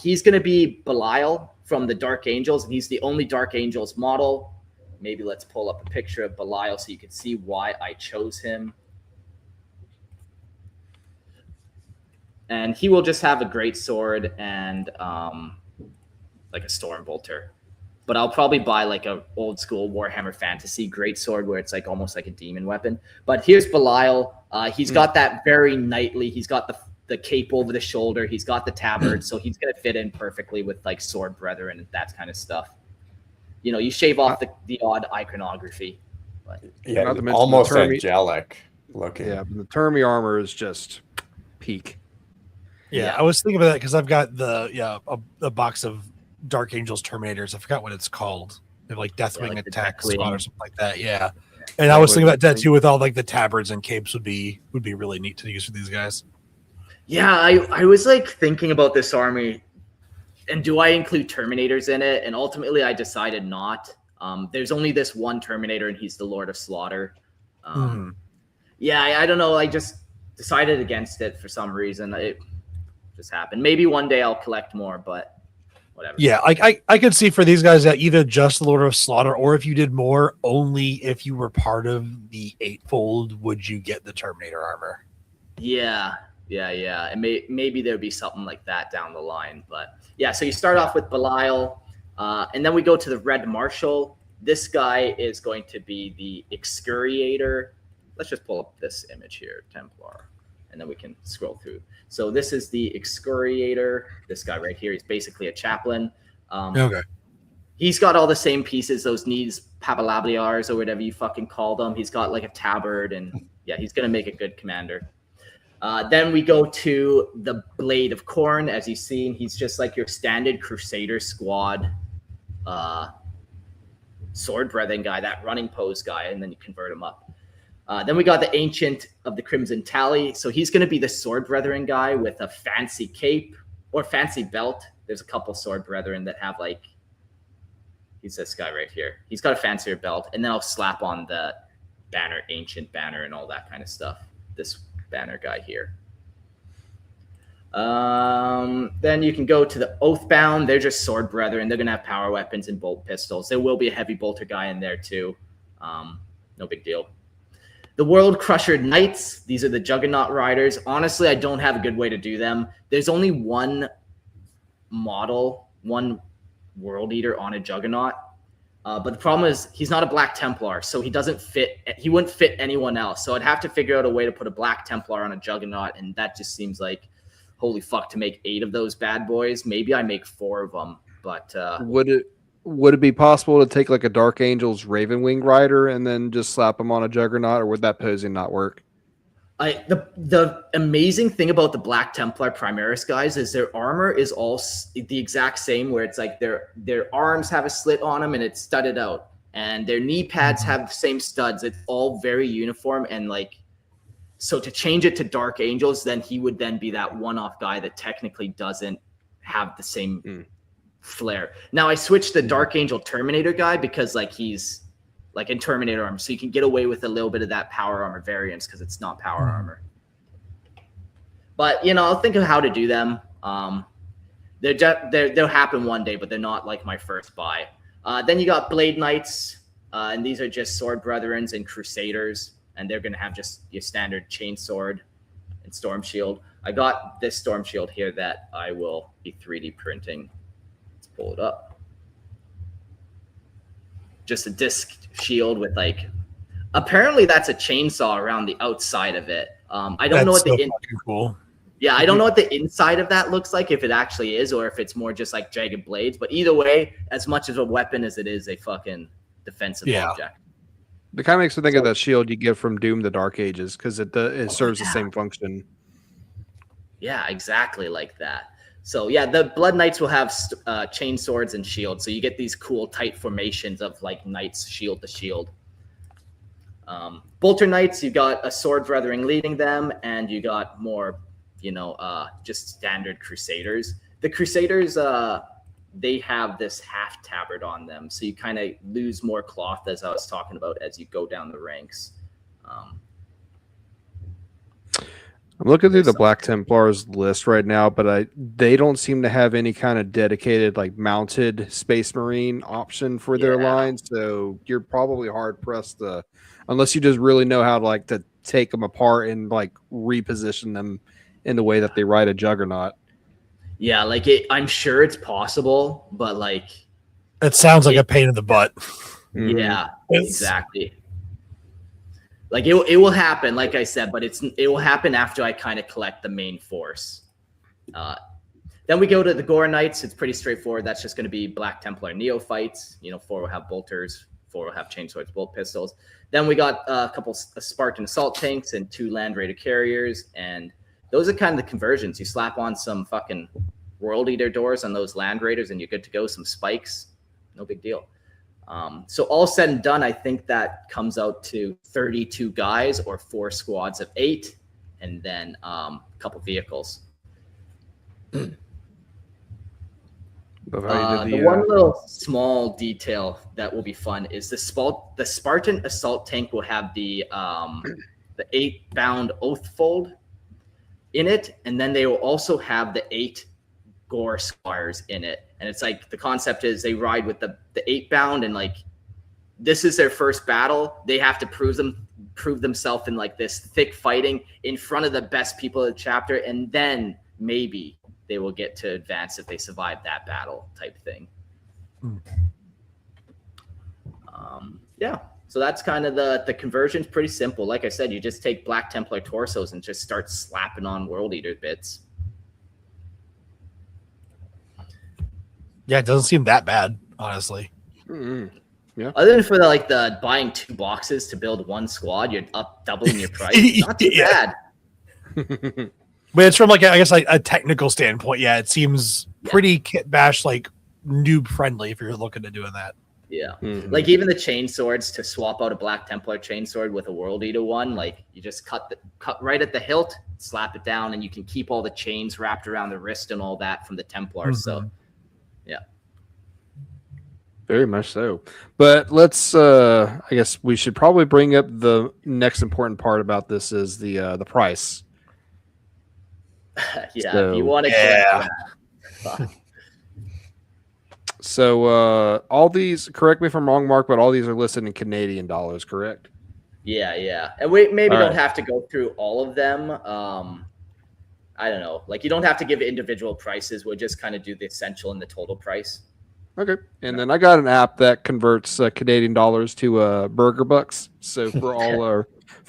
He's going to be Belial from the Dark Angels, and he's the only Dark Angels model. Maybe let's pull up a picture of Belial so you can see why I chose him. And he will just have a great sword and like a storm bolter, but I'll probably buy like a old school Warhammer Fantasy greatsword where it's like almost like a demon weapon. But here's Belial. He's got that very knightly. He's got the cape over the shoulder. He's got the tabard, so he's gonna fit in perfectly with like sword brethren and that kind of stuff. You know, you shave off the odd iconography. But. Yeah, almost angelic looking. Yeah, but the Termi armor is just peak. Yeah, I was thinking about that because I've got a box of Dark Angels Terminators. I forgot what it's called. They have like Deathwing Attack Squad or something like that. Yeah. And I was thinking about that too, with all like the tabards and capes would be really neat to use for these guys. Yeah, I was like thinking about this army and do I include Terminators in it? And ultimately I decided not. There's only this one Terminator and he's the Lord of Slaughter. Yeah, I don't know. I just decided against it for some reason. It just happened. Maybe one day I'll collect more, but whatever. Yeah, I could see for these guys that either just the Lord of Slaughter, or if you did more, only if you were part of the Eightfold would you get the Terminator armor. Yeah. And maybe there'd be something like that down the line. But yeah, so you start off with Belial, and then we go to the Red Marshal. This guy is going to be the excoriator. Let's just pull up this image here, Templar, and then we can scroll through. So this is the excoriator. This guy right here, he's basically a chaplain. Okay. He's got all the same pieces, those knees, papalabliars, or whatever you fucking call them. He's got like a tabard, and yeah, he's going to make a good commander. Then we go to the Blade of Khorne. As you've seen, he's just like your standard Crusader squad sword brethren guy, that running pose guy, and then you convert him up. Then we got the Ancient of the Crimson Tally. So he's going to be the sword brethren guy with a fancy cape or fancy belt. There's a couple sword brethren that have like, he's this guy right here. He's got a fancier belt, and then I'll slap on the banner, ancient banner, and all that kind of stuff. This banner guy here. Then you can go to the Oathbound. They're just sword brethren. They're going to have power weapons and bolt pistols. There will be a heavy bolter guy in there too. No big deal. The World Crusher Knights. These are the Juggernaut riders. Honestly, I don't have a good way to do them. There's only one model, one World Eater on a Juggernaut. But the problem is he's not a Black Templar, so he doesn't fit. He wouldn't fit anyone else. So I'd have to figure out a way to put a Black Templar on a Juggernaut, and that just seems like, holy fuck, to make 8 of those bad boys. Maybe I make 4 of them, but would it be possible to take like a Dark Angel's Ravenwing rider and then just slap him on a Juggernaut, or would that posing not work? The amazing thing about the Black Templar Primaris guys is their armor is all the exact same, where it's like their arms have a slit on them and it's studded out, and their knee pads have the same studs. It's all very uniform, and like, so to change it to Dark Angels, then he would then be that one-off guy that technically doesn't have the same flair. Now I switched the Dark Angel Terminator guy because like he's like in Terminator armor, so you can get away with a little bit of that power armor variance because it's not power armor. But I'll think of how to do them. They'll happen one day, but they're not like my first buy. Then you got Blade Knights, and these are just sword brethrens and crusaders, and they're gonna have just your standard chain sword and storm shield. I got this storm shield here that I will be 3D printing. Let's pull it up. Just a disc shield with like, apparently that's a chainsaw around the outside of it. I don't know what the cool. Yeah, I don't know what the inside of that looks like, if it actually is, or if it's more just like jagged blades. But either way, as much of a weapon as it is a fucking defensive object. It kind of makes me think of that shield you get from Doom: The Dark Ages, because it serves the same function. Yeah, exactly like that. So yeah, the Blood Knights will have chain swords and shields. So you get these cool tight formations of like knights shield to shield. Bolter Knights, you got a sword brethren leading them, and you got more, just standard Crusaders. The Crusaders, they have this half tabard on them, so you kind of lose more cloth, as I was talking about, as you go down the ranks. I'm looking through the Black Templars list right now, but they don't seem to have any kind of dedicated like mounted Space Marine option for their line. So you're probably hard pressed to, unless you just really know how to take them apart and like reposition them in the way that they ride a Juggernaut. Yeah, like I'm sure it's possible, but like it sounds like a pain in the butt. Yeah, exactly. Like it will happen, like I said, but it will happen after I kind of collect the main force. Then we go to the Gore Knights. It's pretty straightforward. That's just going to be Black Templar neophytes. 4 will have bolters, 4 will have chainswords, bolt pistols. Then we got a couple Spartan assault tanks and 2 Land Raider carriers, and those are kind of the conversions. You slap on some fucking World Eater doors on those Land Raiders, and you're good to go. Some spikes, no big deal. So all said and done, I think that comes out to 32 guys or 4 squads of 8, and then a couple vehicles. The one little small detail that will be fun is the Spartan assault tank will have the 8-bound Oathfold in it, and then they will also have the 8 Gore Squires in it. And it's like the concept is they ride with the 8-bound, and like this is their first battle. They have to prove themselves in like this thick fighting in front of the best people of the chapter, and then maybe they will get to advance if they survive that battle type thing. Yeah. So that's kind of the conversion's pretty simple. Like I said, you just take Black Templar torsos and just start slapping on World Eater bits. Yeah, it doesn't seem that bad, honestly. Mm-hmm. Yeah. Other than for the buying 2 boxes to build 1 squad, you're up doubling your price. Not too bad. But it's from like I guess like a technical standpoint. Yeah, it seems pretty kit bash like noob friendly if you're looking at doing that. Yeah. Mhm. Like even the chain swords, to swap out a Black Templar chain sword with a World Eater one, like you just cut right at the hilt, slap it down, and you can keep all the chains wrapped around the wrist and all that from the Templars. So yeah. Very much so. But let's I guess we should probably bring up the next important part about this is the price. Yeah, So, if you want to yeah. collect So all these, correct me if I'm wrong, Mark, but all these are listed in Canadian dollars, correct? yeah. And we maybe All don't right. have to go through all of them. I don't know. Like you don't have to give individual prices. We'll just kind of do the essential and the total price. Okay. And then I got an app that converts Canadian dollars to burger bucks. So for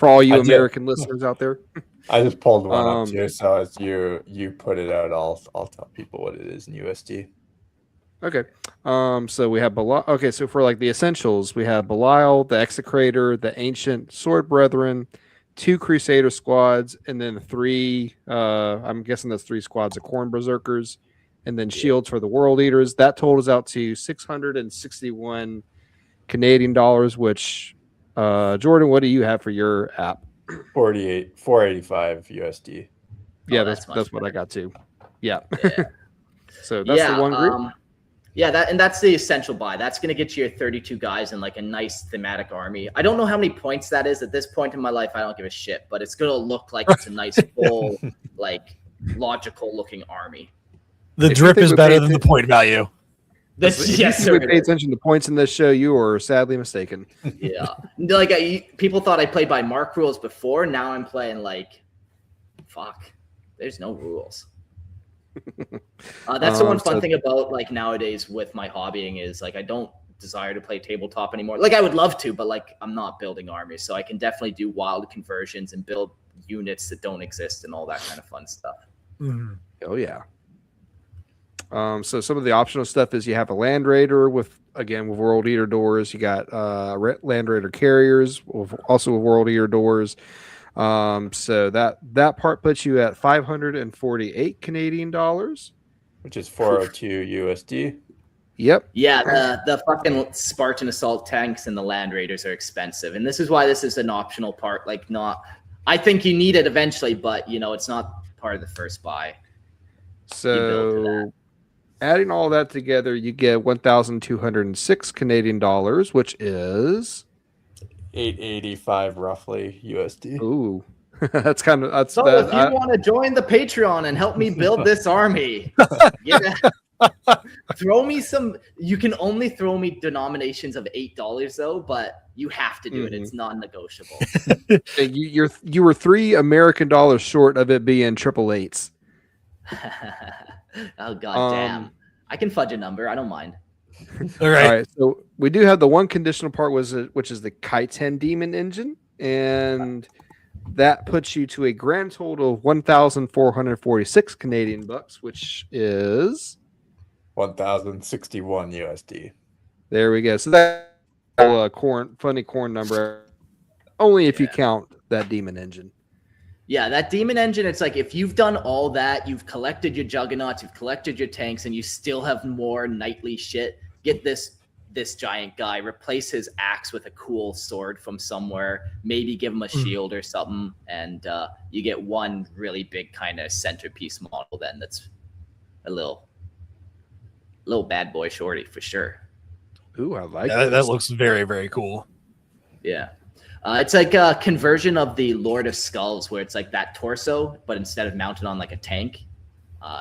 all you I did. American listeners out there. I just pulled one up Um, too, so as you put it out, I'll tell people what it is in USD. Okay. So we have Belial. Okay, so for like the essentials, we have Belial, the Execrator, the Ancient Sword Brethren, 2 Crusader squads, and then 3. I'm guessing that's 3 squads of Khorne berserkers, and then shields for the World Eaters. That totals out to 661 Canadian dollars. Which, Jordan, what do you have for your app? 485 USD. Yeah, that's that's what I got too. Yeah. Yeah. So that's the one group. That's the essential buy. That's going to get you your 32 guys in like a nice thematic army. I don't know how many points that is at this point in my life. I don't give a shit, but it's going to look like it's a nice full, like logical looking army. The If you drip think is we better paid than the point value. If Yes, you sir. pay attention to points in this show, you are sadly mistaken. Yeah. Like people thought I played by mark rules before. Now I'm playing like, fuck, there's no rules. That's the one fun thing about like nowadays with my hobbying is like I don't desire to play tabletop anymore. Like I would love to, but like I'm not building armies, so I can definitely do wild conversions and build units that don't exist and all that kind of fun stuff. Mhm. Oh yeah. So some of the optional stuff is you have a Land Raider with World Eater doors. You got Land Raider carriers, also with World Eater doors. So that part puts you at 548 Canadian dollars, Which is 402 USD. Yep. Yeah, the fucking Spartan assault tanks and the Land Raiders are expensive, and this is why this is an optional part. Like, I think you need it eventually, but it's not part of the first buy. So adding all that together, you get 1,206 Canadian dollars, which is 885 roughly USD. ooh, that's kind of that's. So that, if you want to join the Patreon and help me build this army, throw me some. You can only throw me denominations of $8 though, but you have to do it. It's non-negotiable. you were $3 American dollars short of it being 888s. Oh god damn! I can fudge a number. I don't mind. All right. All right, so we do have the one conditional part which is the Kaiten Demon Engine, and that puts you to a grand total of 1,446 Canadian bucks, which is 1,061 USD. there we go. So that funny Khorne number, only if you count that Demon Engine. Yeah, that Demon Engine, it's like if you've done all that, you've collected your Juggernauts, you've collected your tanks, and you still have more knightly shit, get this giant guy, replace his axe with a cool sword from somewhere, maybe give him a shield or something, and you get one really big kind of centerpiece model then that's a little bad boy shorty for sure. Ooh, I like That looks very, very cool. Yeah. It's like a conversion of the Lord of Skulls, where it's like that torso, but instead of mounted on like a tank,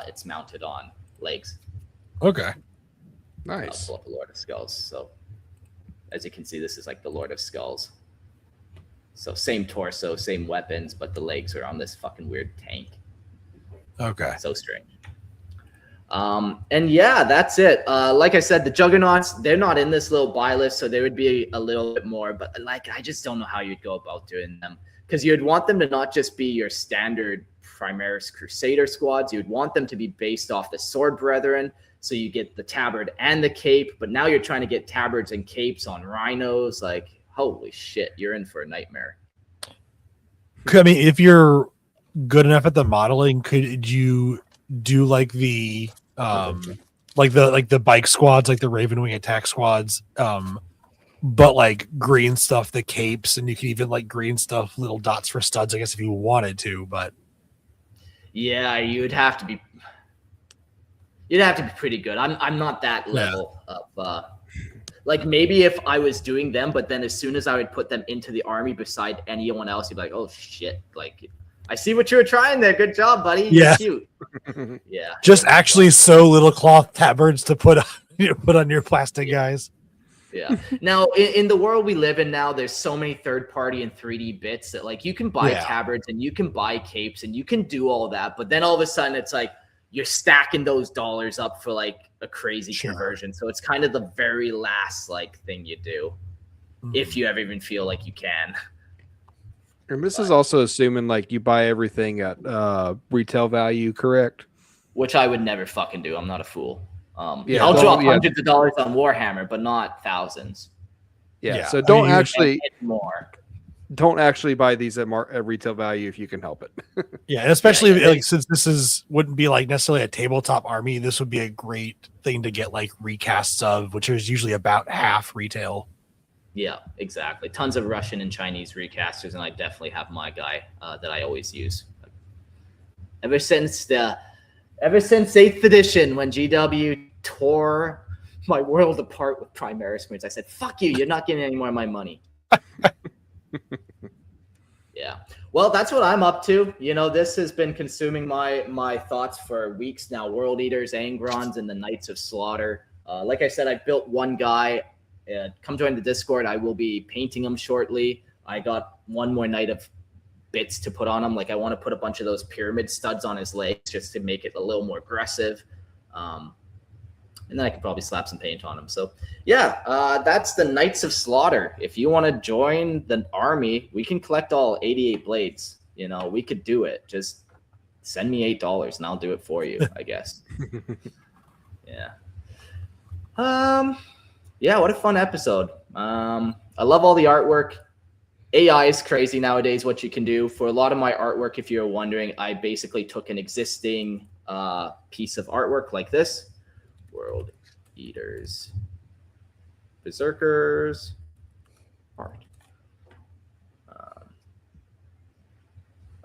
it's mounted on legs. Okay. Nice. I'll pull up the Lord of Skulls. So, as you can see, this is like the Lord of Skulls. So same torso, same weapons, but the legs are on this fucking weird tank. Okay. So strange. And yeah, that's it. Like I said, the Juggernauts, they're not in this little buy list, so they would be a little bit more, but like, I just don't know how you'd go about doing them, because you'd want them to not just be your standard Primaris Crusader squads. You'd want them to be based off the Sword Brethren, so you get the tabard and the cape, but now you're trying to get tabards and capes on rhinos. Like, holy shit, you're in for a nightmare. I mean, if you're good enough at the modeling, could you do like the bike squads, like the Raven Wing attack squads, but like green stuff, the capes, and you can even like green stuff, little dots for studs, I guess, if you wanted to. But yeah, you'd have to be pretty good. I'm not that level of like, maybe if I was doing them, but then as soon as I would put them into the army beside anyone else, you'd be like, oh shit, like, I see what you were trying there. Good job, buddy. Yeah. You're cute. Yeah. Just actually sew little cloth tabards to put on your plastic guys. Yeah. Now, in the world we live in now, there's so many third-party and 3D bits that, like, you can buy tabards and you can buy capes and you can do all that, but then all of a sudden it's like you're stacking those dollars up for like a crazy conversion. So it's kind of the very last like thing you do, if you ever even feel like you can. And this is also assuming like you buy everything at retail value, correct? Which I would never fucking do. I'm not a fool. I'll drop hundreds of dollars on Warhammer, but not thousands. Yeah. So don't actually buy these at retail value if you can help it. Yeah, and especially like, since this wouldn't be like necessarily a tabletop army, this would be a great thing to get like recasts of, which is usually about half retail. Yeah, exactly. Tons of Russian and Chinese recasters, and I definitely have my guy that I always use. Ever since 8th edition, when GW tore my world apart with Primaris Marines, I said, "Fuck you! You're not getting any more of my money." Yeah. Well, that's what I'm up to. You know, this has been consuming my thoughts for weeks now. World Eaters, Angrons, and the Knights of Slaughter. Like I said, I built one guy. Come join the Discord. I will be painting him shortly. I got one more night of bits to put on him. Like, I want to put a bunch of those pyramid studs on his legs just to make it a little more aggressive. And then I could probably slap some paint on him. So yeah, that's the Knights of Slaughter. If you want to join the army, we can collect all 88 blades. You know, we could do it. Just send me $8 and I'll do it for you, I guess. Yeah. Yeah, what a fun episode. I love all the artwork. AI is crazy nowadays, what you can do. For a lot of my artwork, if you're wondering, I basically took an existing piece of artwork like this. World Eaters, Berserkers, art.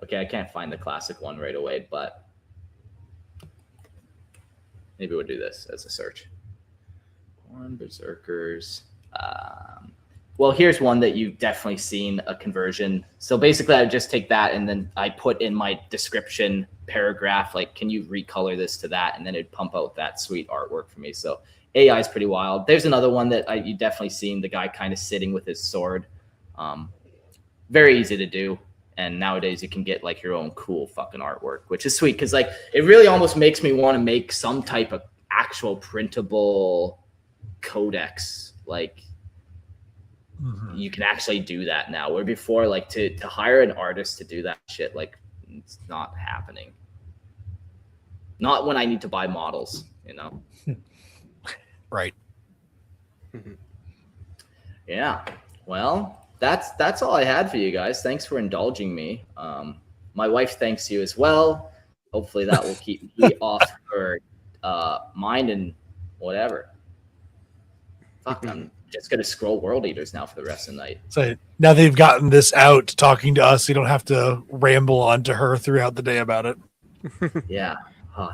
Okay, I can't find the classic one right away, but maybe we'll do this as a search. Khorne, Berserkers. Well, here's one that you've definitely seen a conversion. So basically, I would just take that and then I put in my description paragraph, like, can you recolor this to that? And then it'd pump out that sweet artwork for me. So AI is pretty wild. There's another one that you definitely seen, the guy kind of sitting with his sword. Very easy to do. And nowadays you can get like your own cool fucking artwork, which is sweet. Cause like, it really almost makes me want to make some type of actual printable codex. Like, you can actually do that now, where before, like, to hire an artist to do that shit, like, it's not happening. Not when I need to buy models, you know. Right. Yeah. Well, that's all I had for you guys. Thanks for indulging me. My wife thanks you as well. Hopefully that will keep me off her mind and whatever. Fuck, I'm just gonna scroll World Eaters now for the rest of the night. So now they've gotten this out talking to us, you don't have to ramble on to her throughout the day about it. Yeah. Oh,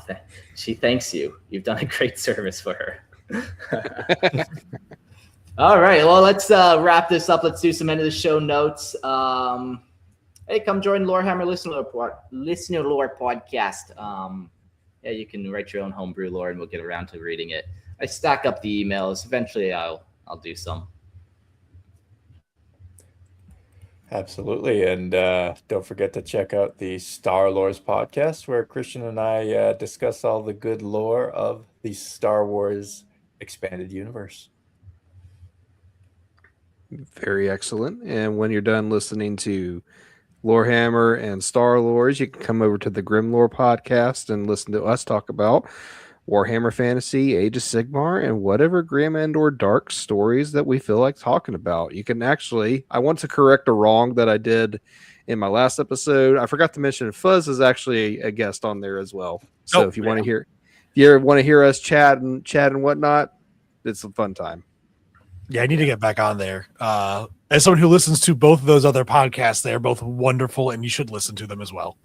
she thanks you. You've done a great service for her. All right. Well, let's wrap this up. Let's do some end of the show notes. Hey, come join Lorehammer Listener Lore podcast. Yeah, you can write your own homebrew lore, and we'll get around to reading it. I stack up the emails. Eventually, I'll do some. Absolutely. And don't forget to check out the Star Lores podcast, where Christian and I discuss all the good lore of the Star Wars expanded universe. Very excellent. And when you're done listening to Lorehammer and Star Lores, you can come over to the Grim Lore podcast and listen to us talk about Warhammer Fantasy, Age of Sigmar, and whatever grim and or dark stories that we feel like talking about. You can actually, I want to correct a wrong that I did in my last episode. I forgot to mention Fuzz is actually a guest on there as well. So if you want to hear, if you ever want to hear us chat and whatnot, it's a fun time. Yeah, I need to get back on there. As someone who listens to both of those other podcasts, they are both wonderful, and you should listen to them as well.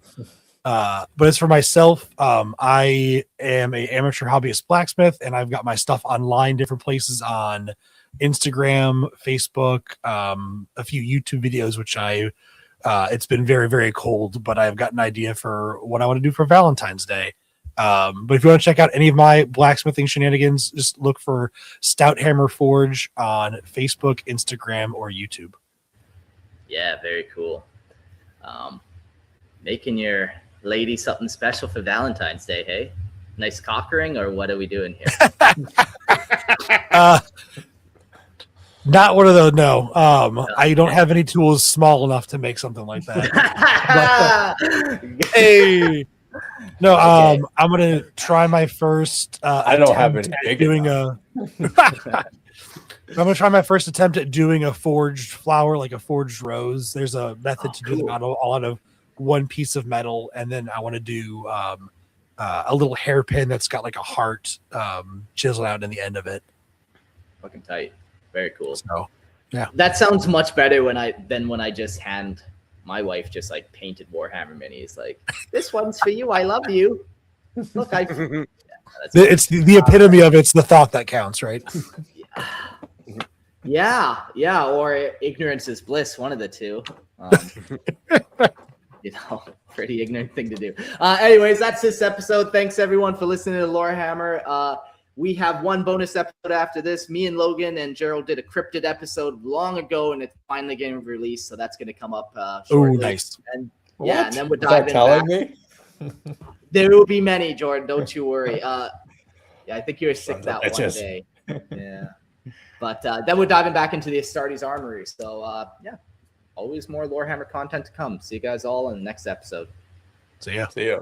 But as for myself, I am an amateur hobbyist blacksmith, and I've got my stuff online, different places on Instagram, Facebook, a few YouTube videos, which it's been very, very cold, but I've got an idea for what I want to do for Valentine's Day. But if you want to check out any of my blacksmithing shenanigans, just look for Stout Hammer Forge on Facebook, Instagram, or YouTube. Yeah, very cool. Making your lady something special for Valentine's Day, hey? Nice cock ring, or what are we doing here? Not one of those, no. I don't have any tools small enough to make something like that. But, hey. No, Okay. I'm gonna try my first. I don't have any big doing enough. I'm gonna try my first attempt at doing a forged flower, like a forged rose. There's a method to do them all out of one piece of metal, and then I want to do a little hairpin that's got like a heart chiseled out in the end of it. Fucking tight. Very cool. So, yeah, that sounds much better when I just hand my wife just like painted Warhammer minis. Like, this one's for you. I love you. Look, it's the epitome of it's the thought that counts, right? Yeah. Or ignorance is bliss. One of the two. Pretty ignorant thing to do. Anyways, that's this episode. Thanks everyone for listening to Lorehammer. We have one bonus episode after this. Me and Logan and Gerald did a cryptid episode long ago, and it's finally getting released. So that's going to come up shortly. Oh, nice. And What? and then we're Is that diving telling back. me? There will be many, Jordan. Don't you worry. Yeah, I think you were sick that one bitches. day. Yeah. But then we're diving back into the Astartes Armory. So, yeah, always more Lorehammer content to come. See you guys all in the next episode. So, yeah. See ya.